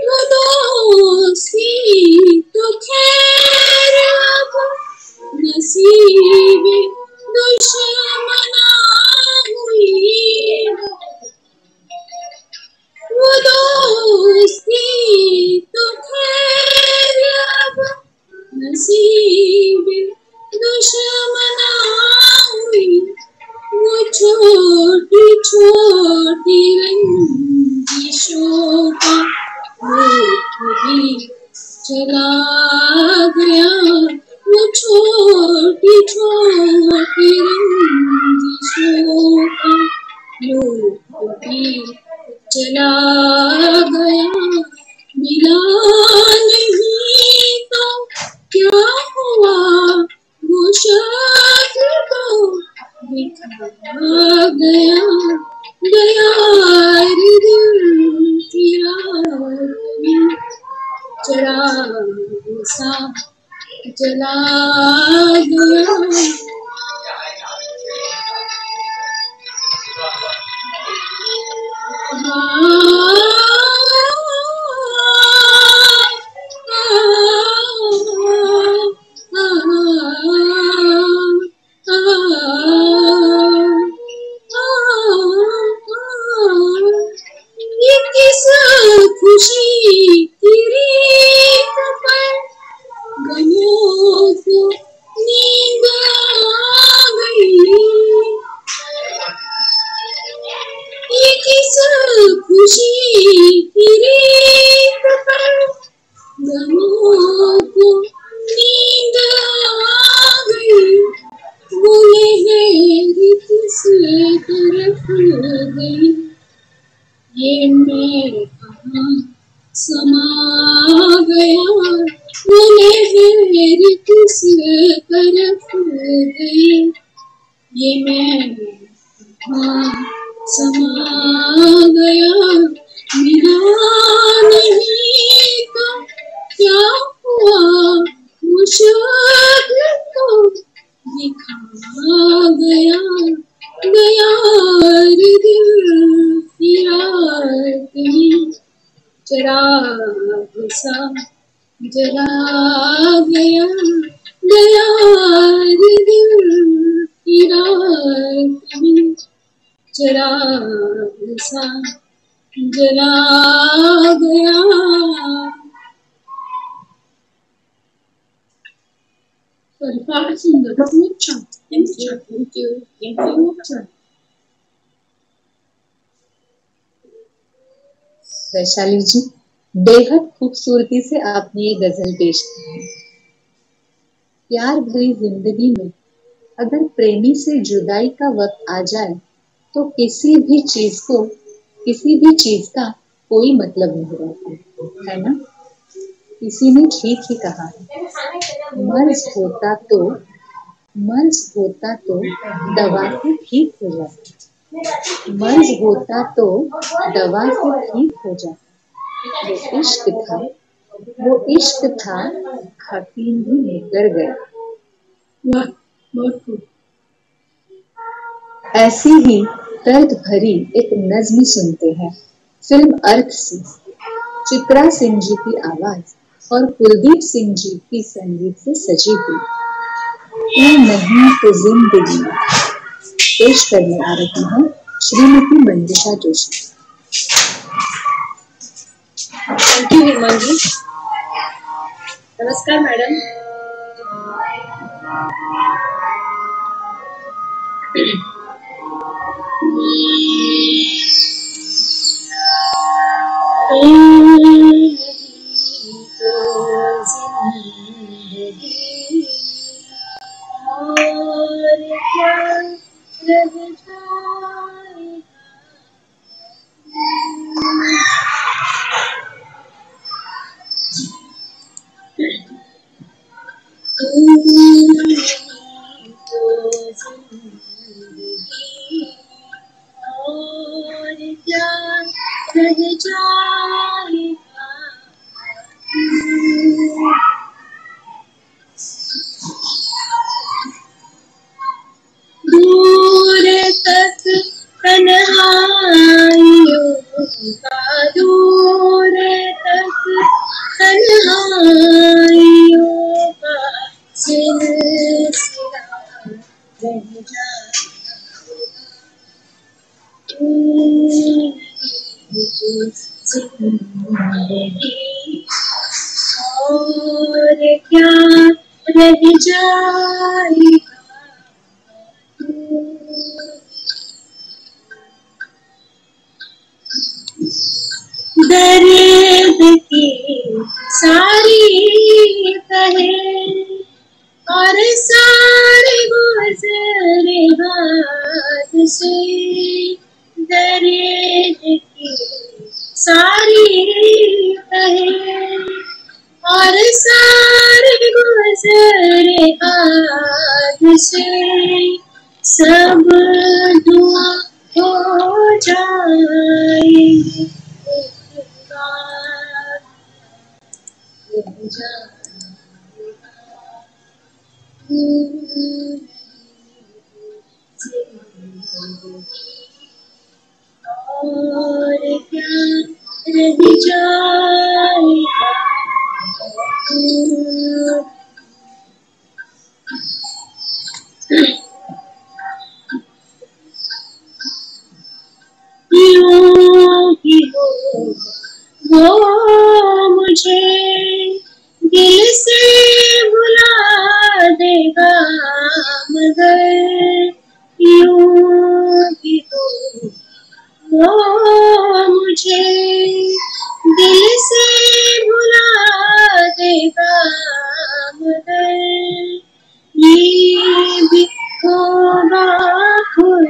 वो दोस्ती तो खैर अब नसीबे दुश्मना हुई। वो दोस्ती तो खैर अब नसीबे दुश्मना हुई। वो छोटी छोटी रंजिशों का भी चला गया। वो छोटी छोटी रंजिशों का भी चला गया। मिला नहीं तो क्या हुआ, वो शख्स तो दिखा गया। गया रे दिल की रात में चिराग सा जला गया। बरस कर फूल गई, ये मैं हाँ समा गया, मेरा नहीं तो क्या हुआ, मुझे तो दिखा गया, गया रे दिल की रात में, चराग सा जला गया, गया रे दिल की रात में, चराग सा जला गया. फार सुंदर, खूप छान. थँक्यू. खूप छान. वैशाली जी, बेहद खूबसूरती से आपने ये गजल पेश की है. प्यार भरी जिंदगी में अगर प्रेमी से जुदाई का वक्त आ जाए तो किसी भी चीज का कोई मतलब नहीं रहता है ना. किसी ने ठीक ही कहा है, मर्ज होता तो दवा से ठीक हो जाता, मर्ज होता तो दवा से ठीक हो जाता. वो इश्क था हकीम भी मुकर गया. वाह, बहुत खूब. ऐसी ही दर्द भरी एक नज्म सुनते हैं फिल्म अर्थ से. चित्रा सिंह जी की आवाज और कुलदीप सिंह जी की संगीत से सजी हुई तू नहीं तो जिंदगी पेश करने आ रही हैं श्रीमती मंजुषा जोशी. थँक्यू हेमांगी. नमस्कार मॅडम. और क्या रह जाएगा, दूर तक तन्हाइयों का, दूर तक तन्हाइयों का सिलसिला रह जिंदगी, और क्या रह जाएगा. दर्द की सारी कहे और सारे गुजरे हाथ से, दर्द की सारी कहे और सारे गुजरे हाथ से, सब दुआ हो जाएगी, एक बार रह जाएगा. और क्या रह जाएगा. यूं ही हो वो मुझे दिल से भुला देगा, मगर यूं ही हो वो मुझे दिल से भुला देगा, मगर ये भी होगा खुद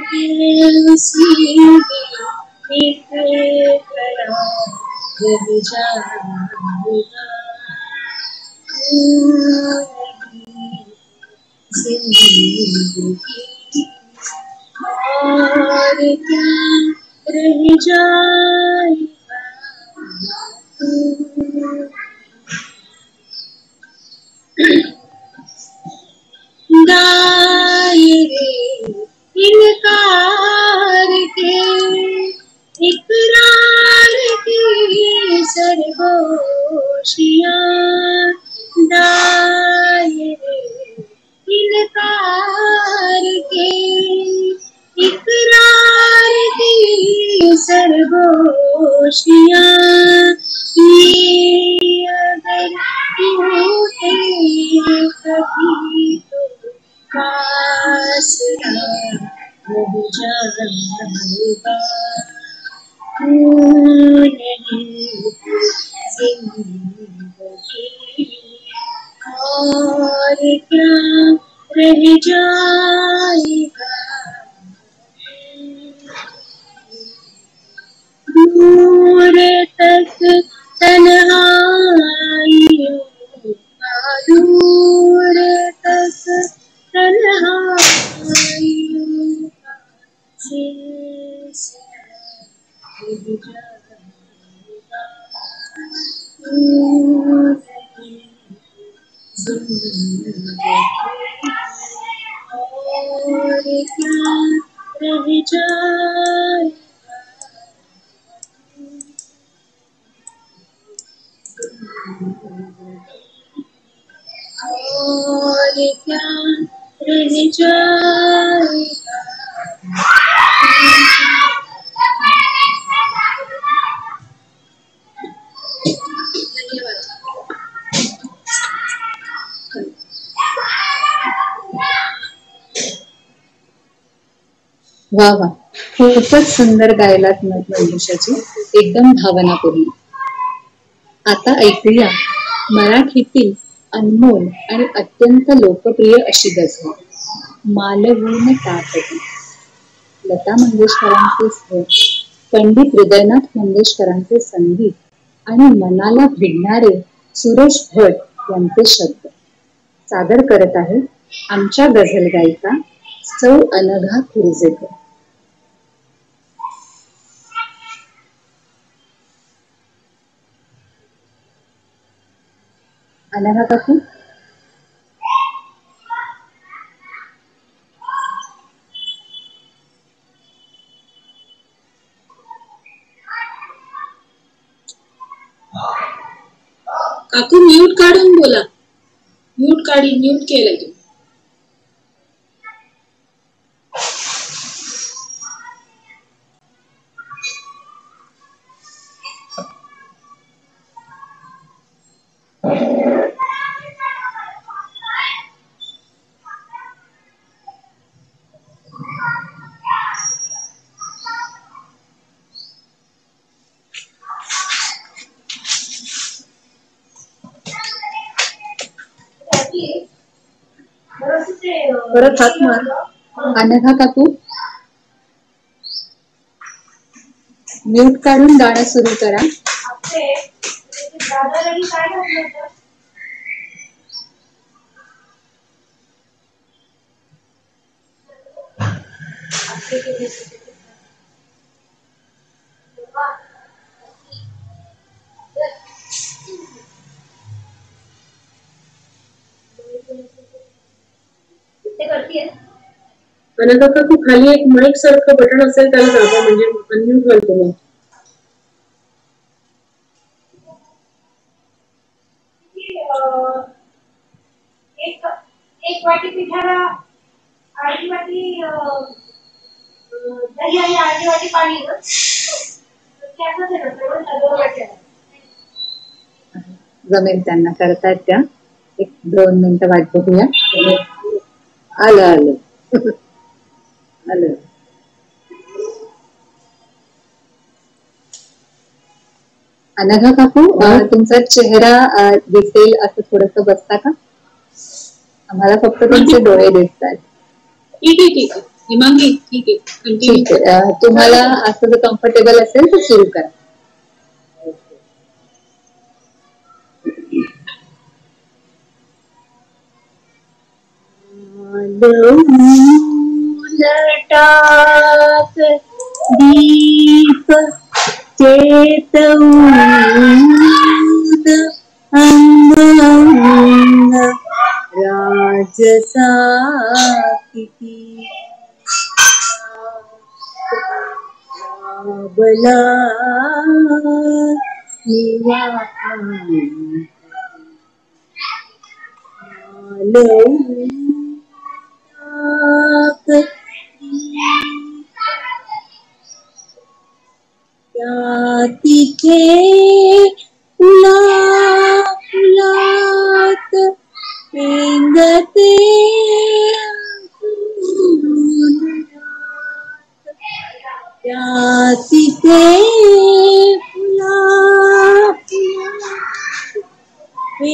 उसी में एक करार रह जाएगा. जिंदगी और क्या रह जाएगा तू। दायरे इनकार के इकरार की सरगोशियाँ, दायरे इनकार के इकरार की सरगोशियाँ, ये अगर टूटे कभी तो फासला रह जाएगा, तू नहीं जिंदगी और क्या रह जाएगा। दूर तक तन्हाइयों का, दूर तक तन्हाइयों का सिलसिला रह जाएगा, तू नहीं जिंदगी और क्या रह जाएगा। और क्या रह जाएगा। धन्यवाद। वा वा, खूपच सुंदर गायलात मंजुषाची, एकदम भावनापूर्ण. आता ऐकूया मराठीतील अनमोल आणि अत्यंत लोकप्रिय अशी गझल मालवून तापती. लता मंगेशकरांचे स्वर, पंडित हृदयनाथ मंगेशकरांचे संगीत आणि मनाला भिडणारे सुरेश भट यांचे शब्द. सादर करत आहे आमच्या गझल गायिका सौ अनघा खुर्जेकर. अनघा काकू, काकू म्यूट काढून बोला. म्यूट केलंय तुम्ही. परत हात मार. अनघा काकू, म्यूट काढून गाणं सुरू करा. अनघा काकू, खाली एक माईक सारखं बटन असेल त्याला दाबा, म्हणजे अनम्यूट व्हाल तुम्ही. एक वाटी पिठाला अर्धी वाटी दही आणि अर्धी वाटी पाणी. जमेल त्यांना, करतायत त्या. एक 2 मिनिटं वाट बघूया. आलं आलं आलं. अनघा काकू, तुमचा चेहरा दिसेल असं थोडस बसता का? आम्हाला फक्त तुमचे डोळे दिसतात. ठीक आहे हिमांगी, ठीक आहे, ठीक आहे. तुम्हाला असं जर कम्फर्टेबल असेल तर सुरू करा. लटाक दीप चेतऊद अंग राजसा किती बला तिथे फुलात पेंगते तिथे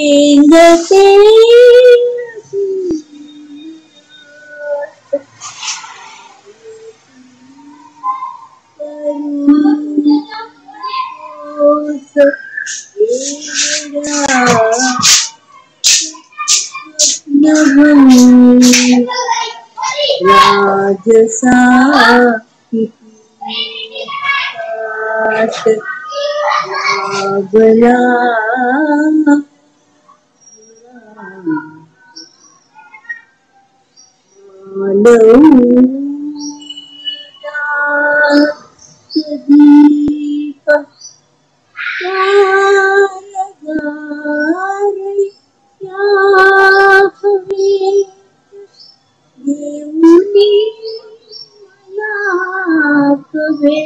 पेंगते राजसा बला दीप देऊनी कवे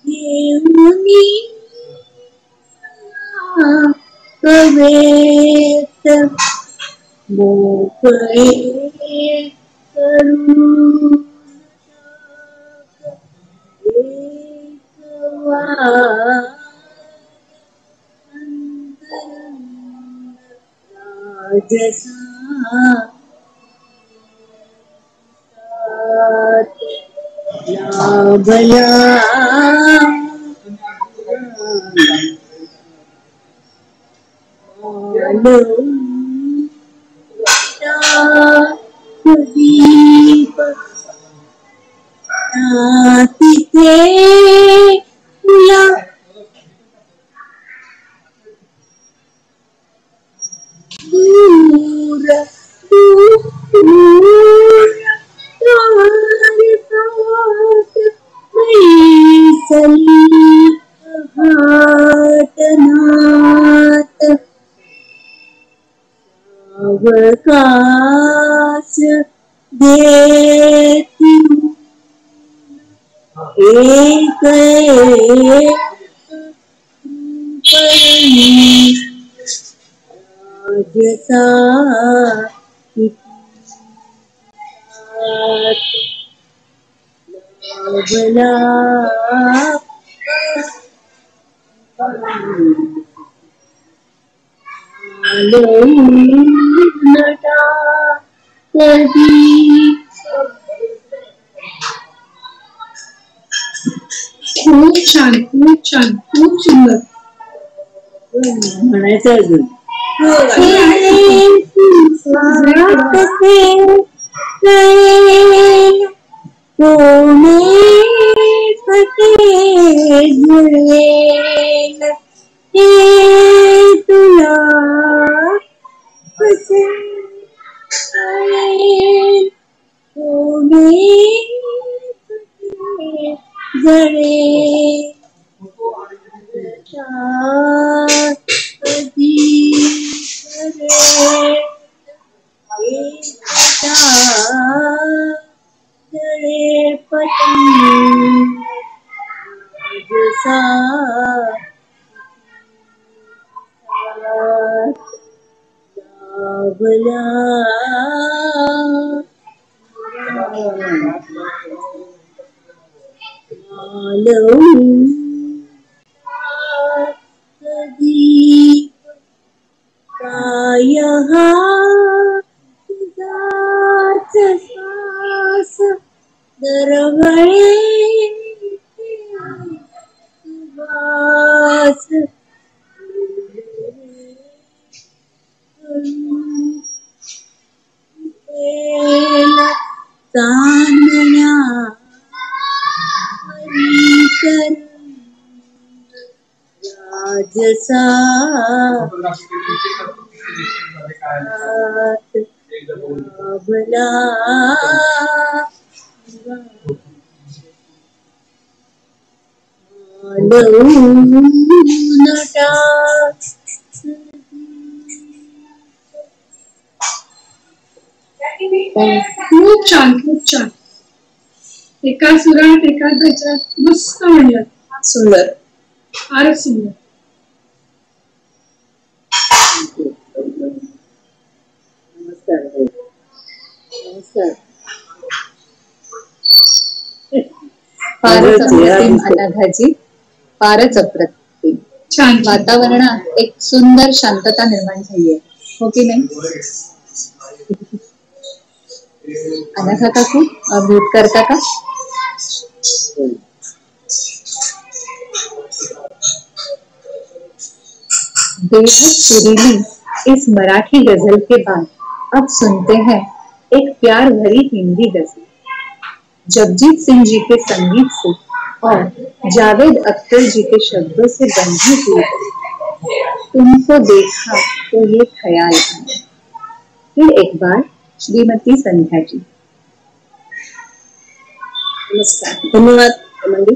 देऊनी कवेत मोकळे करून राजसा लाभला दीप तिथे फुला दूर दूर बैसली घाटनात अवकाश देती एक राजसा बला नटा कधी खूप छान खूप सुंदर म्हणायचं अजून कोणे जुळेल हे तुला कसे कळेल कोणे जळेल कधी करेल एकदा जळे पतंग जसा लाभला कधी काय हा तुझाच श्वास दरवळे राजसा लाभला नटा खूप छान, खूप छान. एका सुरात एका त्याच्यात मस्त म्हणलं. सुंदर. फारच सुंदर. नमस्कार. नमस्कार. फारच अप्रतिम अनघाजी, फारच अप्रतिम. छान. वातावरणात एक सुंदर शांतता निर्माण झाली आहे, हो की नाही? अनघा काकू, म्यूट करता का? बेहद सुरीली इस मराठी गजल के बाद अब सुनते हैं एक प्यार भरी हिंदी गजल जगजीत सिंह जी के संगीत से और जावेद अख्तर जी के शब्दों से बंधी हुई। तुमको देखा तो ये ख्याल आया। फिर एक बार श्रीमती संध्या जी। नमस्कार. धन्यवाद मंडी.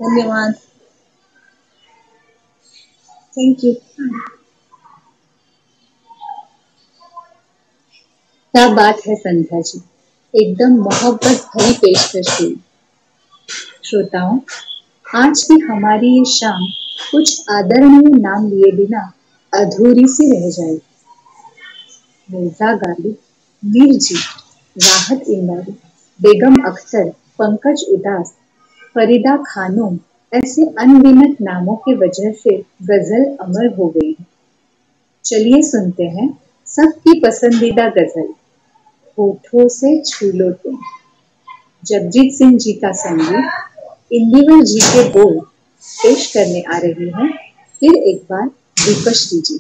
धन्यवाद, थैंक यू। क्या बात है संध्या जी, एकदम मोहब्बत भरी पेशकश हुई। श्रोताओं, आज भी हमारी ये शाम कुछ आदरणीय नाम लिए बिना अधूरी सी रह जाएगी। मिर्जा गालिब, मीर जी, राहत इंदारी, बेगम अख्तर, पंकज उदास, फरीदा खानूम ऐसे अनगिनत नामों की वजह से गजल अमर हो गई है। चलिए सुनते हैं सबकी पसंदीदा गजल, होठों से छू लो तुम। जगजीत सिंह जी का संगीत, इंदिवर जी के बोल पेश करने आ रही हैं फिर एक बार दीपश्री जी।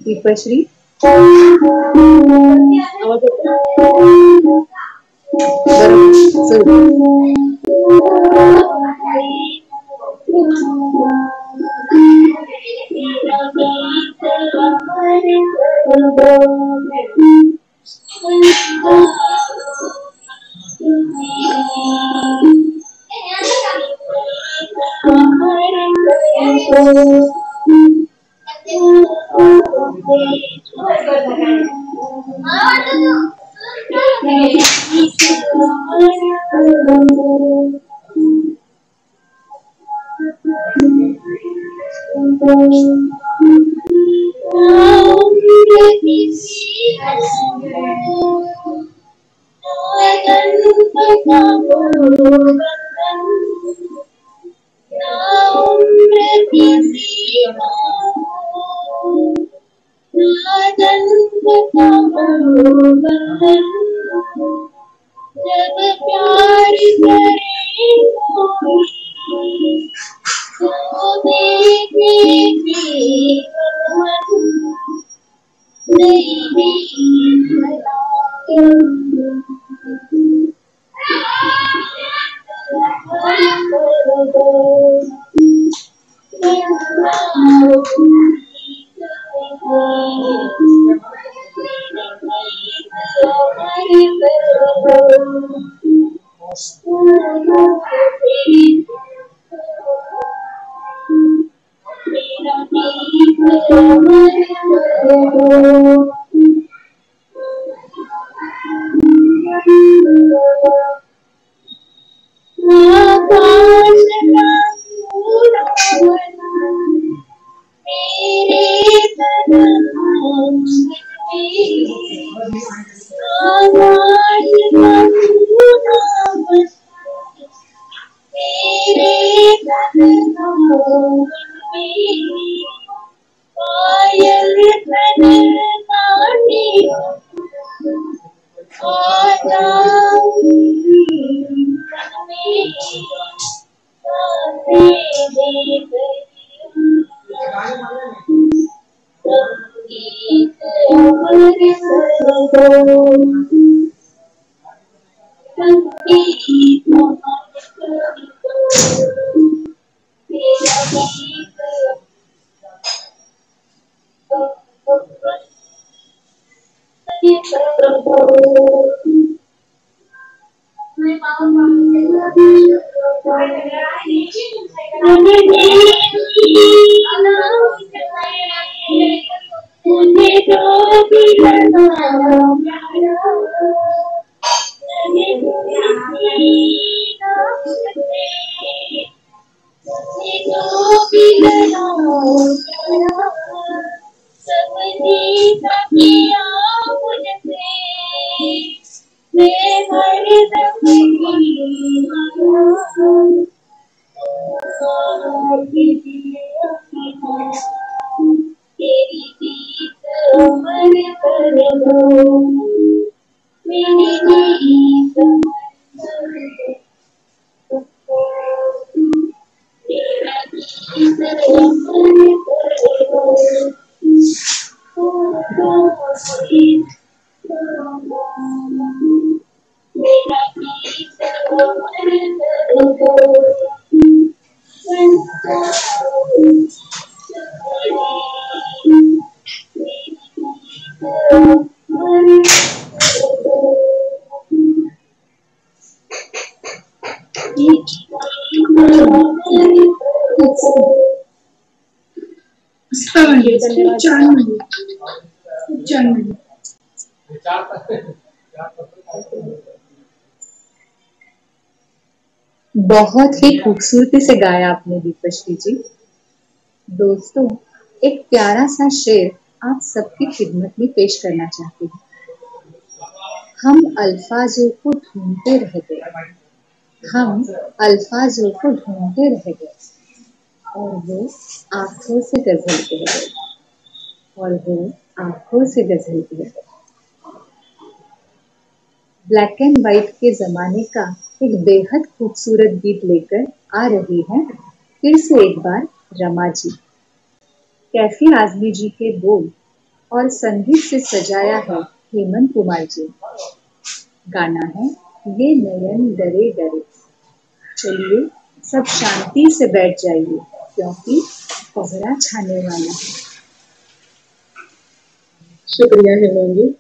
दीपश्री, जब प्यार करे तो देखेगी खूप छान म्हणली, खूप छान म्हणली. बहुत ही खूबसूरती से गाया आपने दीपश्री जी। दोस्तों, एक प्यारा सा शेर आप सबकी खिदमत में पेश करना चाहती हूँ। हम अल्फाजों को ढूंढते रह गए, हम अल्फाजों को ढूंढते रह गए, और वो आंखों से गजल कह गए, और वो आंखों से गजल कह गए। ब्लैक एंड व्हाइट के जमाने का एक बेहद खूबसूरत गीत लेकर आ रही है फिर से एक बार रमा जी। कैफी आजमी जी के बोल और संगीत से सजाया है हेमंत कुमार जी। गाना है ये नयन डरे डरे। चलिए सब शांति से बैठ जाइए क्योंकि कोहरा छाने वाला है। शुक्रिया हेमंत जी।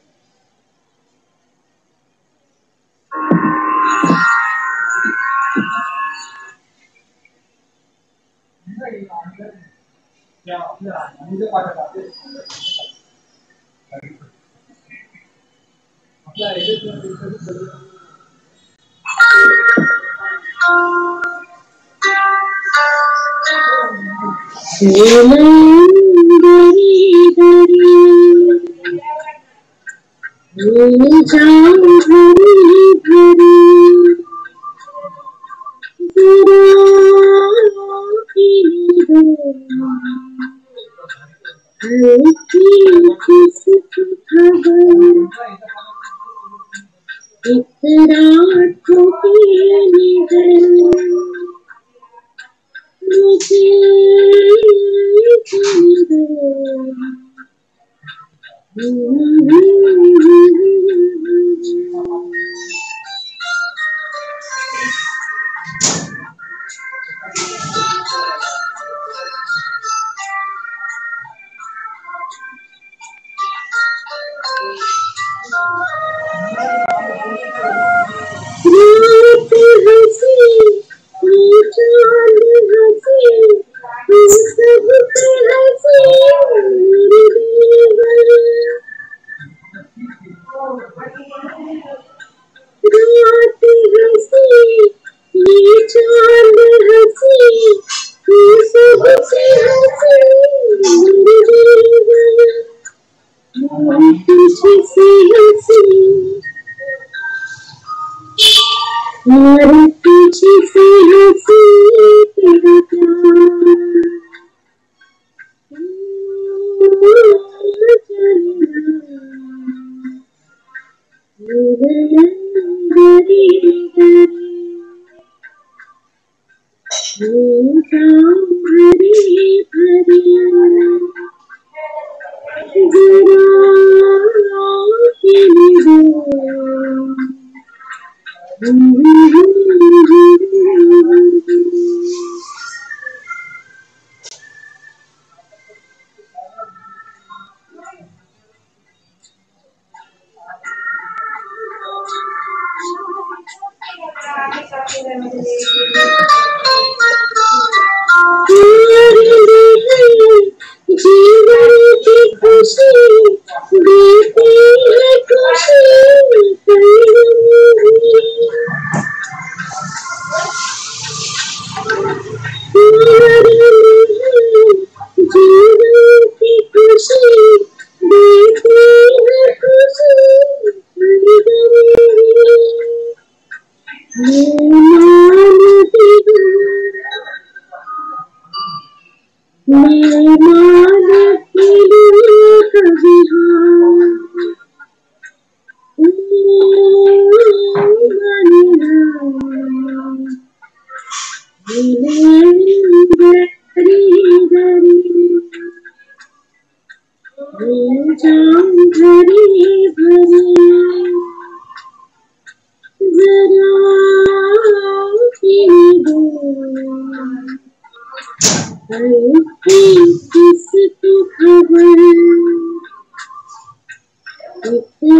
किसको खबर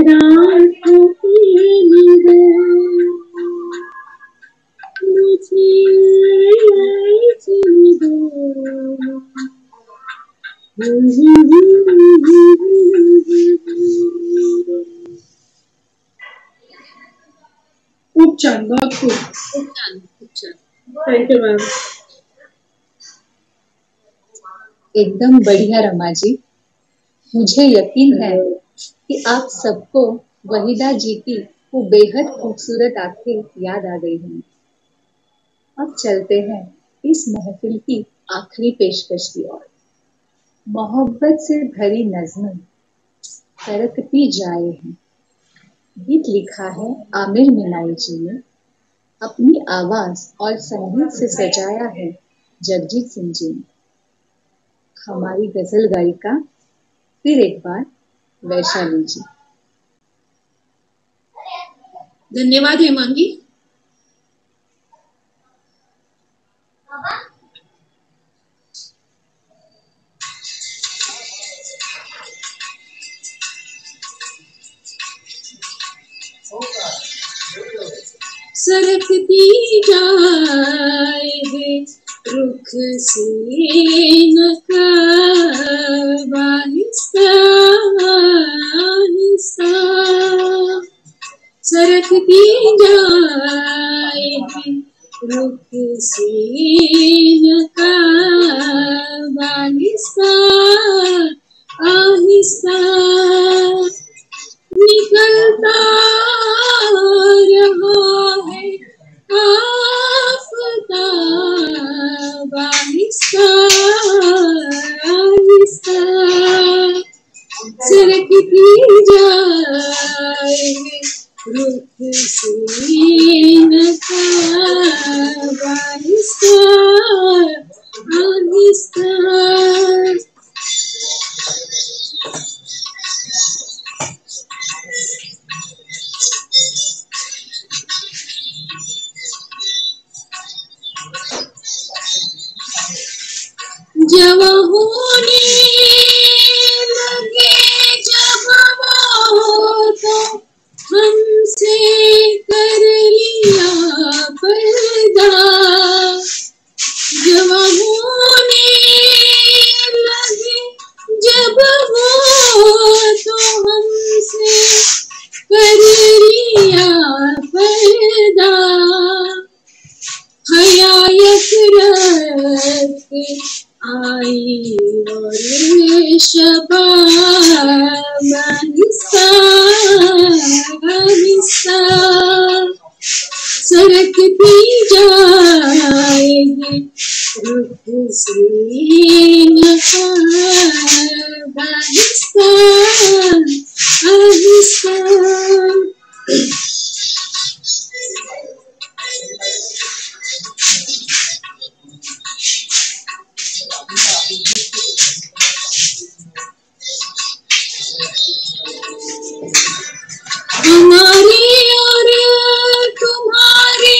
रात मुझे खूप छान, बहुत खूप छान. Thank you ma'am. एकदम बढ़िया रमा जी. मुझे यकीन है कि आप सबको वहीदा जी की वो बेहद खूबसूरत आंखें याद आ गई होंगी. अब चलते हैं इस महफिल की आखिरी पेशकश की ओर. मोहब्बत से भरी नज़्में सरकती जाए हैं. गीत लिखा है आमिर मिनाई जी ने. अपनी आवाज और संगीत से सजाया है जगजीत सिंह जी ने. हमारी गजल गायिका फिर एक बार वैशाली जी. धन्यवाद हेमांगी. सरकती जाए है रुख से नकाब आहिस्ता आहिस्ता. सरकती जाए है रुख से नकाब आहिस्ता आहिस्ता. निकलता रहा है आफताब आहिस्ता आहिस्ता. सरकती जाए रुख से नकाब आहिस्ता आहिस्ता. जवा होने लगे जब वो तो हमसे कर लिया पर्दा. जवा होने लगे जब वो तो हमसे कर लिया पर्दा. हयायत रख आई और शबाब आहिस्ता आहिस्ता. सरकती जाएगी रुख से नकाब आहिस्ता आहिस्ता. हमारे और तुम्हारे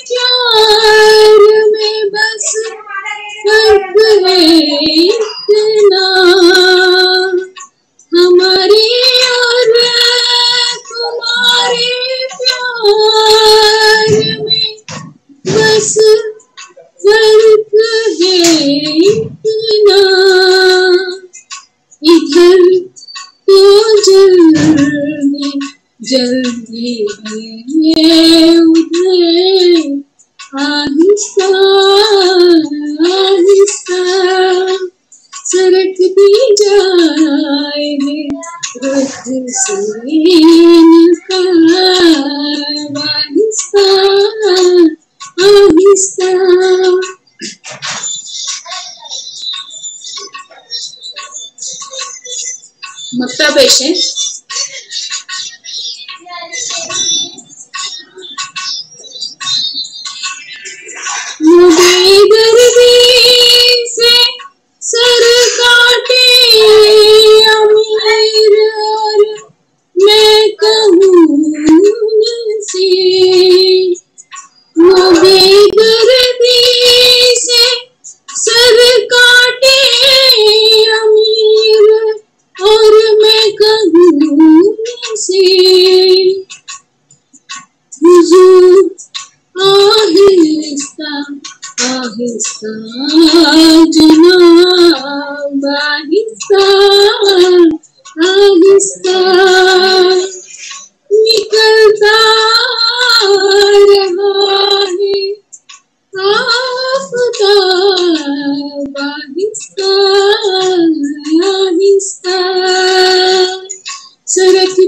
प्यार में बस फर्क है इतना. हमारे और तुम्हारे प्यार में बस फर्क है इतना. इधर तो जल्दी है उधर आहिस्ता आहिस्ता. सरकती जाए रुख से नकाब आहिस्ता आहिस्ता. मक्ता पेश है. बेदर्दी से सर काटे अमीर और मैं कहूँ नसीब. बेदर्दी से सर का से हुजूर आहिस्ता आहिस्ता जनाब आहिस्ता आहिस्ता निकलता रहा है आफताब आहिस्ता आहिस्ता सरकती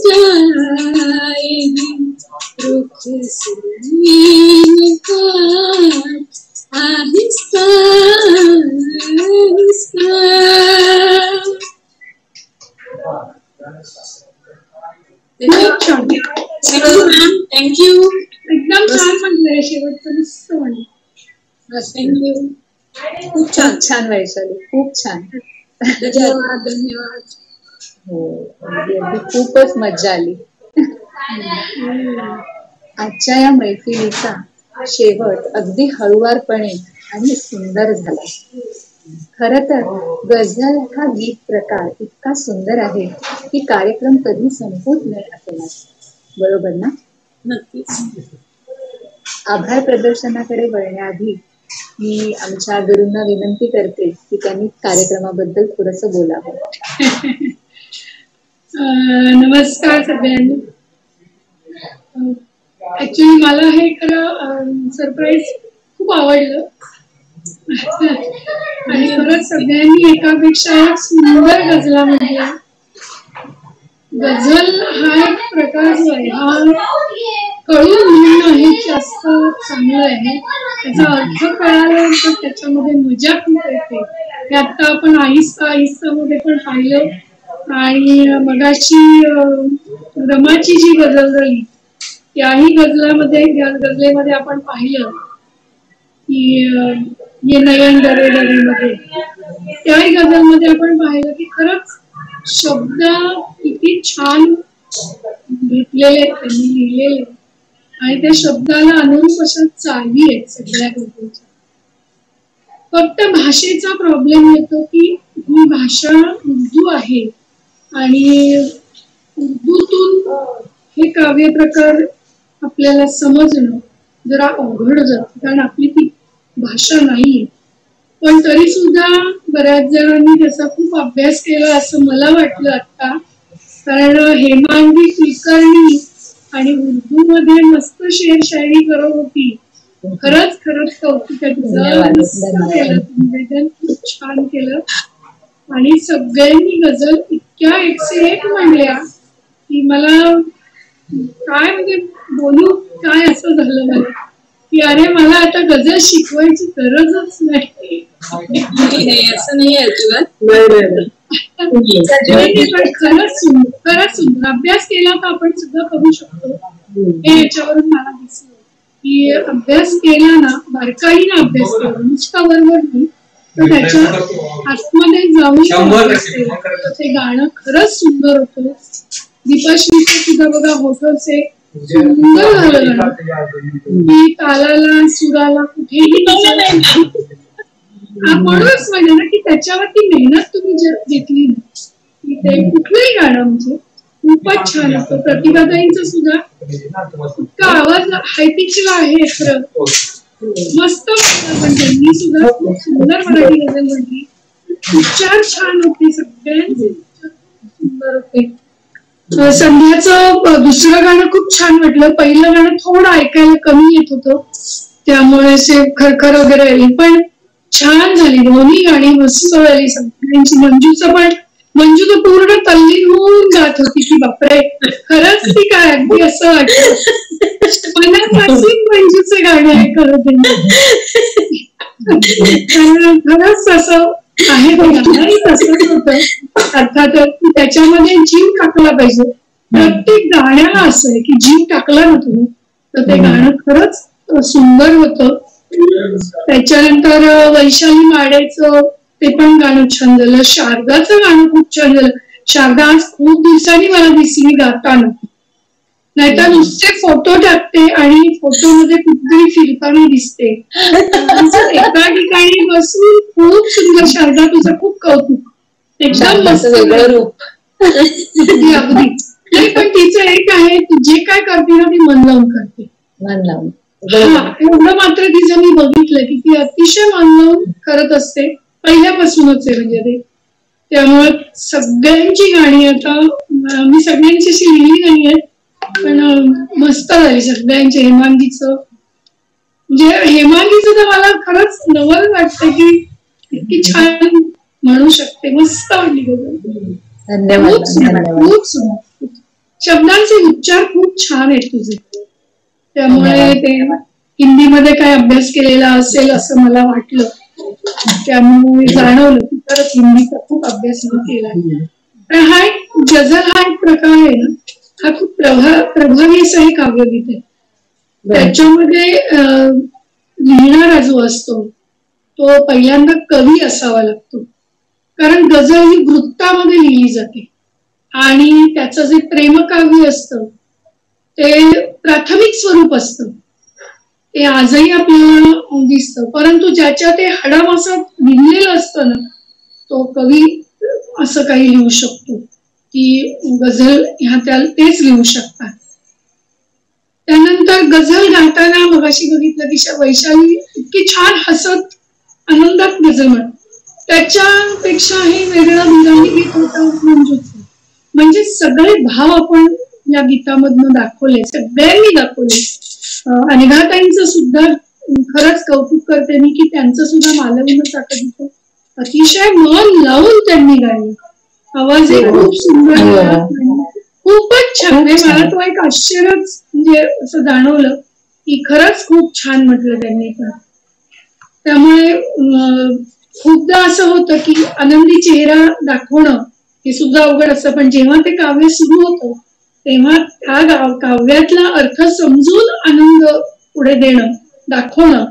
जाएगी रुख सीने का आहिस्ता आहिस्ता। थँक्यू. एकदम छान म्हणलंय शेवटचं मस्त म्हणलं. थँक्यू. खूप छान छान वैशाली, खूप छान. धन्यवाद धन्यवाद. हो अगदी अगदी खूपच मज्जा आली. आजच्या या मैफिलीचा शेवट अगदी हळुवारपणे आणि सुंदर झाला. खर तर गझल हा गीत प्रकार इतका सुंदर आहे की कार्यक्रम कधी संपूच नये असे वाटते. बरोबर ना? नक्कीच. आभार प्रदर्शनाकडे वळण्याआधी मी आमच्या गुरूंना विनंती करते की त्यांनी कार्यक्रमाबद्दल थोडंसं बोलावं. नमस्कार सगळ्यांना. ऍक्च्युली मला हे खरं सरप्राईज खूप आवडलं आणि खरंच सगळ्यांनी एकापेक्षा एक सुंदर गझला म्हणल्या. गझल हा एक प्रकार जो आहे हा कळून म्हणणं हे जास्त चांगलं आहे. त्याचा अर्थ कळाल्यानंतर त्याच्यामध्ये मजा खूप येते. हे आता आपण आहिस्ता आहिस्ता मध्ये पण पाहिलं आणि मगाशी रमाची जी गझल झाली त्याही गझलेमध्ये आपण पाहिलं की ये नयन डरे डरे मध्ये त्याही गझलमध्ये आपण पाहिलं की खरंच शब्द किती छान घेतलेले त्यांनी लिहिलेले आणि त्या शब्दाला अनुरूप अशा चाली आहेत सगळ्या गोष्टींच्या. फक्त भाषेचा प्रॉब्लेम येतो की ही भाषा उर्दू आहे आणि उर्दूतून हे काव्य प्रकार आपल्याला समजणं जरा अवघड जातं कारण आपली ती भाषा नाहीये. पण तरी सुद्धा बऱ्याच जणांनी त्याचा खूप अभ्यास केला असं मला वाटलं आता. कारण हेमांगी कुलकर्णी आणि उर्दू मध्ये मस्त शेर शायरी करत होती. खरंच खरंच कौतुक आहे तुझं. निवेदन खूप छान केलं आणि सगळ्यांनी गझल इतक्या 101 म्हणल्या की मला काय म्हणजे बोलू काय असं झालं मला की अरे मला आता गझल शिकवायची गरजच नाही. असं नाही अजिबात. खरंच सुंदर अभ्यास केला तर आपण सगळं करू शकतो. हे याच्यावरून मला दिसलं की अभ्यास केला ना बारकाईने अभ्यास केला नुसता बरोबर नाही तर त्याच्या आतमध्ये जाऊन ते गाणं खरंच सुंदर होतं. दीपाश्रीचं सुद्धा बघा होतच आहे सुंदर झालं गाणं की तालाला सुराला कुठेही म्हणूनच म्हणजे ना की त्याच्यावरती मेहनत तुम्ही जर घेतली ना की ते कुठलंही गाणं म्हणजे खूपच छान होतं. प्रतिभाताईंचा सुद्धा इतका आवाज हाय पिचला आहे खरं मस्त पण त्यांनी सुद्धा खूप सुंदर मराठी गझल म्हटली. उच्चार छान होते सगळ्यांचे सुंदर होते. संध्याचं दुसरं गाणं खूप छान वाटलं. पहिलं गाणं थोडं ऐकायला कमी येत होतं त्यामुळे असे खरखर वगैरे आली पण छान झाली. दोन्ही गाणी मस्त झाली सगळ्यांची. मंजू तर पूर्ण तल्लीन होऊन जात होती की बापरे खरंच ती काय अगदी असं वाटतं मनापासून मंजूचं गाणं आहे खरं खरंच असं आहे ते गाणंही तसंच होतं. अर्थातच त्याच्यामध्ये जीव टाकला पाहिजे. प्रत्येक गाण्याला असं आहे की जीव टाकला ना तुम्ही तर ते गाणं खरंच सुंदर होतं. त्याच्यानंतर वैशाली माडेचं ते पण गाणं छान झालं. शारदाचं गाणं खूप छान झालं. शारदा आज खूप दिवसांनी मला दिसली गाताना. नाहीतर नुसते फोटो टाकते आणि फोटोमध्ये कुठेतरी फिरताना दिसते. एका ठिकाणी बसून खूप सुंदर. शारदा तुझं खूप कौतुक एकदम मस्त वेगळं रूप अगदी आहे ती जे काय करते ना ती मन लावून करते. मन लावून. एवढं मात्र तिचं मी बघितलं की ती अतिशय मन लावून करत असते पहिल्यापासूनच आहे म्हणजे ते. त्यामुळे सगळ्यांची गाणी आता मी सगळ्यांची अशी लिहिली नाही आहेत पण मस्त झाली सगळ्यांची. हेमांगीचं म्हणजे हेमांगीचं तर मला खरंच नवल वाटतं की इतकी छान म्हणू शकते. मस्त वाटली गजल. धन्यवाद. खूप सुंदर. शब्दांचे उच्चार खूप छान आहेत तुझे. त्यामुळे ते हिंदीमध्ये काय अभ्यास केलेला असेल असं मला वाटलं. त्यामुळे जाणवलं की खरंच हिंदीचा खूप अभ्यास केला. पण हा एक गझल हा एक प्रकार आहे ना हा खूप प्रभावी असं हे काव्यगीत आहे. त्याच्यामध्ये लिहिणारा जो असतो तो पहिल्यांदा कवी असावा लागतो. कारण गझल ही वृत्तामध्ये लिहिली जाते आणि त्याचं जे प्रेमकाव्य असतं ते प्राथमिक स्वरूप असतं. ते आजही आपल्याला दिसतं. परंतु ज्याच्या ते हाडामासात लिहिलेलं असतं ना तो कवी असं काही लिहू शकतो की गझल तेच लिहू शकतात. त्यानंतर गझल गाताना मगाशी बघितलं की वैशाली इतकी छान हसत आनंदात गझल म्हणत. त्याच्यापेक्षा हे वेगळं विरंगी गीत होतं मंजूचं. म्हणजे सगळे भाव आपण या गीतामधनं दाखवले, सगळ्यांनी दाखवले. अनिघाताईंचं सुद्धा खरंच कौतुक करते मी की त्यांचं सुद्धा मालवणं ताकद अतिशय मन लावून त्यांनी गायलं. आवाजही खूप सुंदर, खूपच छान. मला तो एक आश्चर्यच म्हणजे असं जाणवलं की खरंच खूप छान म्हटलं त्यांनी पण. त्यामुळे खूपदा असं होतं की आनंदी चेहरा दाखवणं हे सुद्धा अवघड असतं. पण जेव्हा ते काव्य सुरू होतं तेव्हा त्या काव्यातला अर्थ समजून आनंद पुढे देणं दाखवणं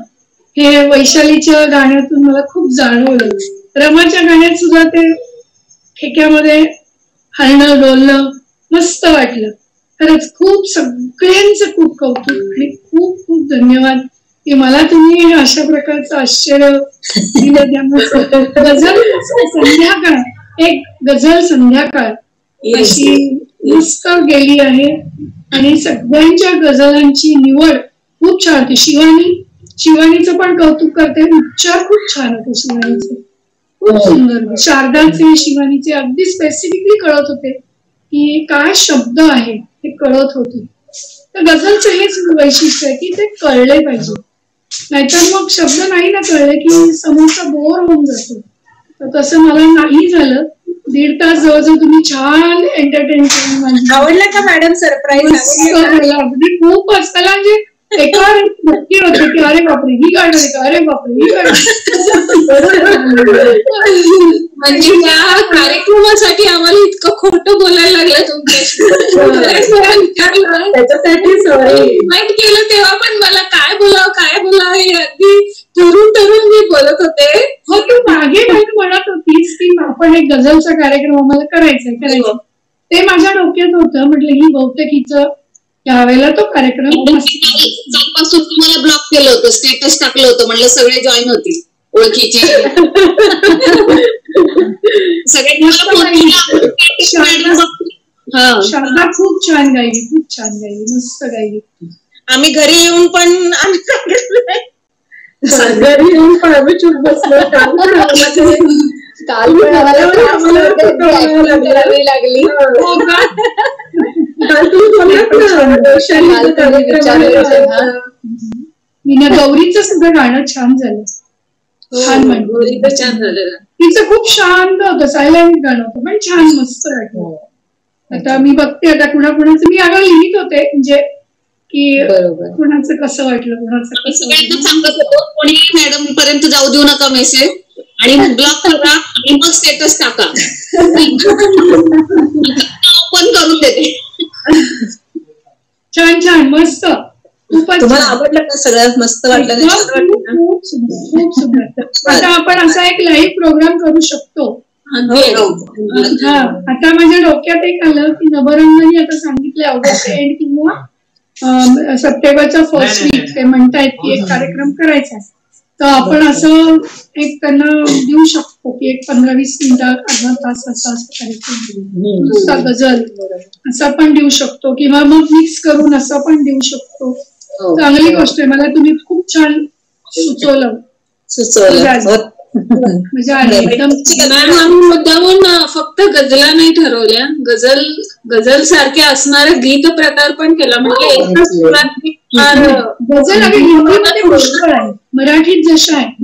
हे वैशालीच्या गाण्यातून मला खूप जाणवलं. रमाच्या गाण्यात सुद्धा ते ठेक्यामध्ये हलणं डोलणं मस्त वाटलं. खरंच खूप सगळ्यांचं खूप कौतुक आणि खूप खूप धन्यवाद की मला तुम्ही अशा प्रकारचं आश्चर्य दिलं. त्यामुळे गझल संध्याकाळ एक गझल संध्याकाळ अशी मस्त गेली आहे आणि सगळ्यांच्या गझलांची निवड खूप छान होती. शिवानीचं पण कौतुक करते. उच्चार खूप छान होते शिवानीचे, खूप सुंदर. शारदाचे शिवानीचे अगदी स्पेसिफिकली कळत होते की काय शब्द आहे ते कळत होते. तर गझलचं हेच वैशिष्ट्य आहे की ते कळले पाहिजे. नाहीतर मग शब्द नाही ना कळले की समोरचा बोर होऊन जातो. तर तसं मला नाही झालं. 1.5 तास जवळजवळ तुम्ही छान एंटरटेन केलं. आवडलं का मॅडम? सरप्राईज अगदी खूपच. त्याला म्हणजे एकावर नक्की होते की अरे बापरे ही गाणं आहे का, अरे बापरे ही गाणं. म्हणजे या कार्यक्रमासाठी आम्हाला इतकं खोटं बोलायला लागलं तुमच्याशी. माहित केलं तेव्हा पण मला काय बोलावं हे अगदी ठरून मी बोलत होते. हो तू मागे म्हणत होतीस की आपण एक गझलचा कार्यक्रम आम्हाला करायचा. ते माझ्या डोक्यात होतं. म्हटलं ही बहुतेक हिचं त्यावेळेला तो कार्यक्रम कालपासून तुम्हाला ब्लॉक केलं होतं, स्टेटस टाकलं होतं. म्हणलं सगळे जॉईन होतील ओळखीचे सगळे. शारदा खूप छान गायली, खूप छान गायली, मस्त गायली. आम्ही घरी येऊन पण आम्ही चूप बसलो. काल पण लागली. गौरीचं सुद्धा गाणं छान झालं. छान म्हणतो. छान झालं. तिचं खूप शांत होतं, सायलेंट गाणं होतं पण छान मस्त वाटलं. आता मी बघते आता कुणाकुणाचं मी अगं लिहित होते म्हणजे की कुणाचं कसं वाटलं, कुणाचं सगळ्यांना सांगत होतो कोणी मॅडम पर्यंत जाऊ देऊ नका मेसेज आणि ब्लॉक करा आणि मग स्टेटस टाका. ओपन करून देते. छान छान मस्त. तुम्हाला आवडलं का? सगळ्यात मस्त वाटलं. खूप सुंदर. आता आपण असा एक लाईव्ह प्रोग्राम करू शकतो. हा आता माझ्या डोक्यात एक आलं की नवरंगाने आता सांगितलंय ऑगस्ट एंड किंवा सप्टेंबरचा फर्स्ट वीक ते म्हणतायत की एक कार्यक्रम करायचा. तर आपण असं एक त्यांना देऊ शकतो की एक 15-20 मिनिटं अर्धा तास असं कार्यक्रम गझल असं पण देऊ शकतो किंवा मग मिक्स करून असं पण देऊ शकतो. चांगली गोष्ट आहे. मला तुम्ही खूप छान सुचवलं. म्हणजे आम्ही मुद्दामून फक्त गझला नाही ठरवल्या, गझल सारखे असणारे गीत प्रकार पण केला. म्हणजे गझल आणि हिंदीमध्ये पुष्कळ आहे, मराठीत जशा आहेत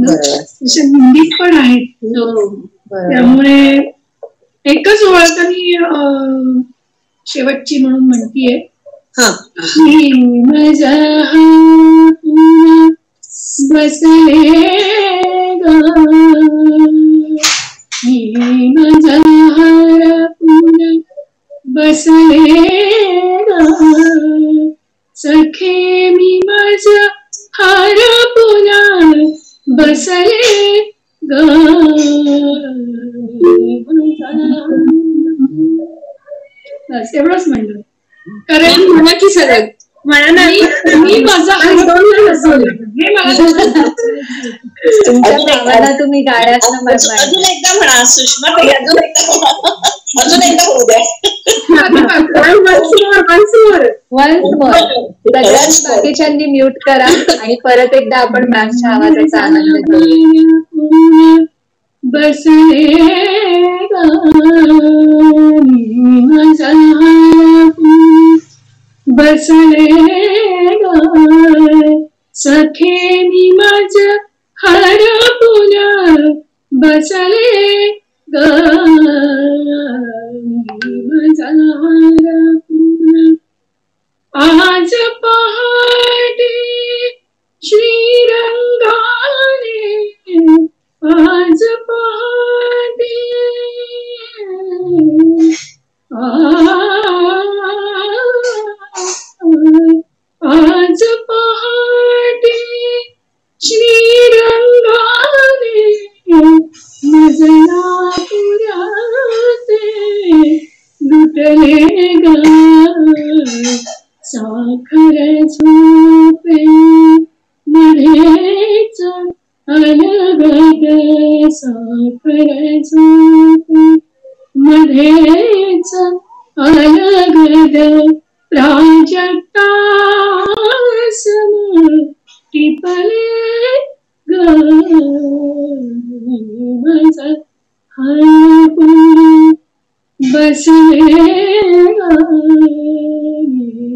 तशा हिंदीत पण आहेत. त्यामुळे एकच ओळख मी शेवटची म्हणून म्हणतीये, बसले माझा हार पुन्हा बसले सखे मी माझा हार पुन्हा बसले बस एवढंच म्हणलं. कारण म्हणा की सगळं म्हणा नाही, मी माझा तुमच्या भावाला तुम्ही गाण्यात अजून एकदा म्हणा सुषमा, अजून एकदा होऊ द्या. बाकीच्यांनी म्यूट करा आणि परत एकदा आपण मॅमच्या आवाजाचा आनंद घेऊ. बसले बसले सखे मी माझा हार पुन्हा बसले माझा हार पुन्हा. आज पहाटे श्रीरंगाने, आज पहाटे आज पहाटे श्रीरंगाने मजना पुराते लुटले ग साखर झोपे मध्येच अलगद, साखर झोपे मध्येच अलगद प्राजक्ता सम टिपले ग माझा हार पुन्हा बसले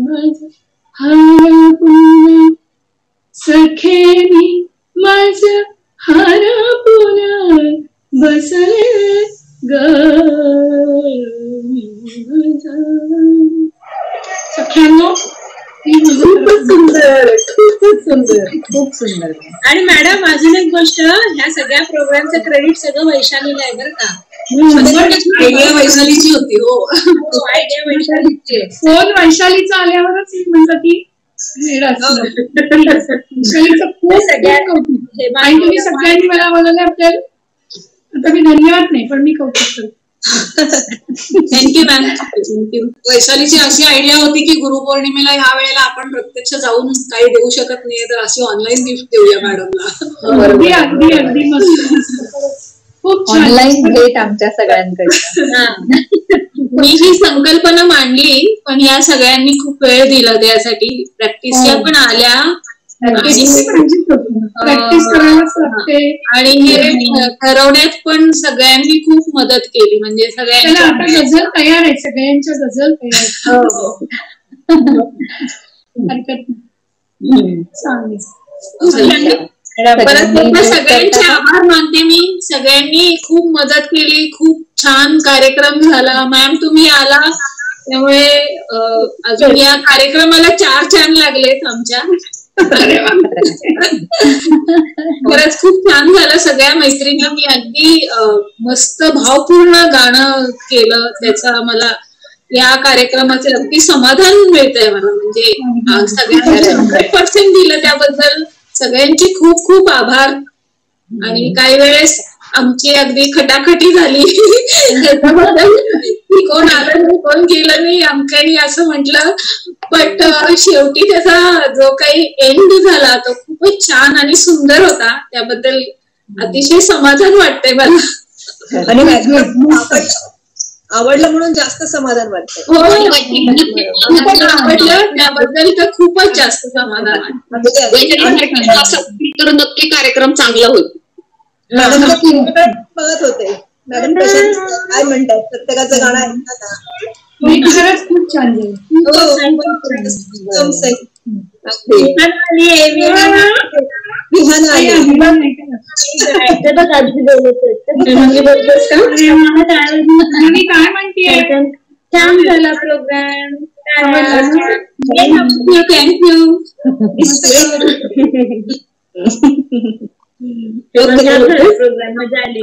माझा हार पुन्हा सखे मी माझा हार पुन्हा बसले ग सख्यांनो. खूपच सुंदर, खूपच सुंदर, खूप सुंदर. आणि मॅडम अजून एक गोष्ट, ह्या सगळ्या प्रोग्रामचं क्रेडिट सगळं वैशालीला आहे बरं का. आयडिया वैशालीची होती. हो, आयडिया वैशालीची. फोन वैशालीचा आल्यावरच म्हणतात की वैशालीचं खूप कौतुक. आणि तुम्ही सगळ्यांनी मला बोलवल्याबद्दल आता मी धन्यवाद नाही पण मी कौतुक करते. Thank you ma'am, thank you. वैशालीची अशी आयडिया होती की गुरुपौर्णिमेला ह्या वेळेला आपण प्रत्यक्ष जाऊन काही देऊ शकत नाहीये, तर अशी ऑनलाईन गिफ्ट देऊया मॅडमला. अगदी अगदी अगदी मस्त, खूप ऑनलाईन भेट आमच्या सगळ्यांकडे. मी ही संकल्पना मांडली पण या सगळ्यांनी खूप वेळ दिला त्यासाठी. प्रॅक्टिसला पण आल्या प्रॅक्टिस करायलाच लागते. आणि हे ठरवण्यात पण सगळ्यांनी खूप मदत केली. म्हणजे चला आता गझल तयार आहे, सगळ्यांच्या गझल तयार आहेत. हरकत नाही, चांगली. परत सगळ्यांचे आभार मानते मी. सगळ्यांनी खूप मदत केली, खूप छान कार्यक्रम झाला. मॅम तुम्ही आला त्यामुळे अजून या कार्यक्रमाला 4 चांद लागलेत आमच्या. खरंच खूप छान झालं. सगळ्या मैत्रिणींनी अगदी मस्त भावपूर्ण गाणं केलं. त्याचा मला या कार्यक्रमाचे अगदी समाधान मिळतंय मला. म्हणजे सगळ्यांनी 100% दिलं त्याबद्दल सगळ्यांची खूप खूप आभार. आणि काही वेळेस आमची अगदी खटाखटी झाली त्याच्याबद्दल. कोण आलं नाही कोण गेलं नाही आमच्यानी असं म्हटलं बट शेवटी त्याचा जो काही एंड झाला तो खूपच छान आणि सुंदर होता. त्याबद्दल अतिशय समाधान वाटतंय मला. आणि आवडलं म्हणून जास्त समाधान वाटतं. हो, खूपच आवडलं त्याबद्दल तर खूपच जास्त समाधान वाटतं. तर नक्की कार्यक्रम चांगला होईल. मॅडम बघत होते, मॅडम काय म्हणतात, प्रत्येकाचं गाणं ऐकतात ना. खरंच खूप छान काय म्हणते. छान झाला प्रोग्राम. थँक्यू. प्रोग्राम मजा आली.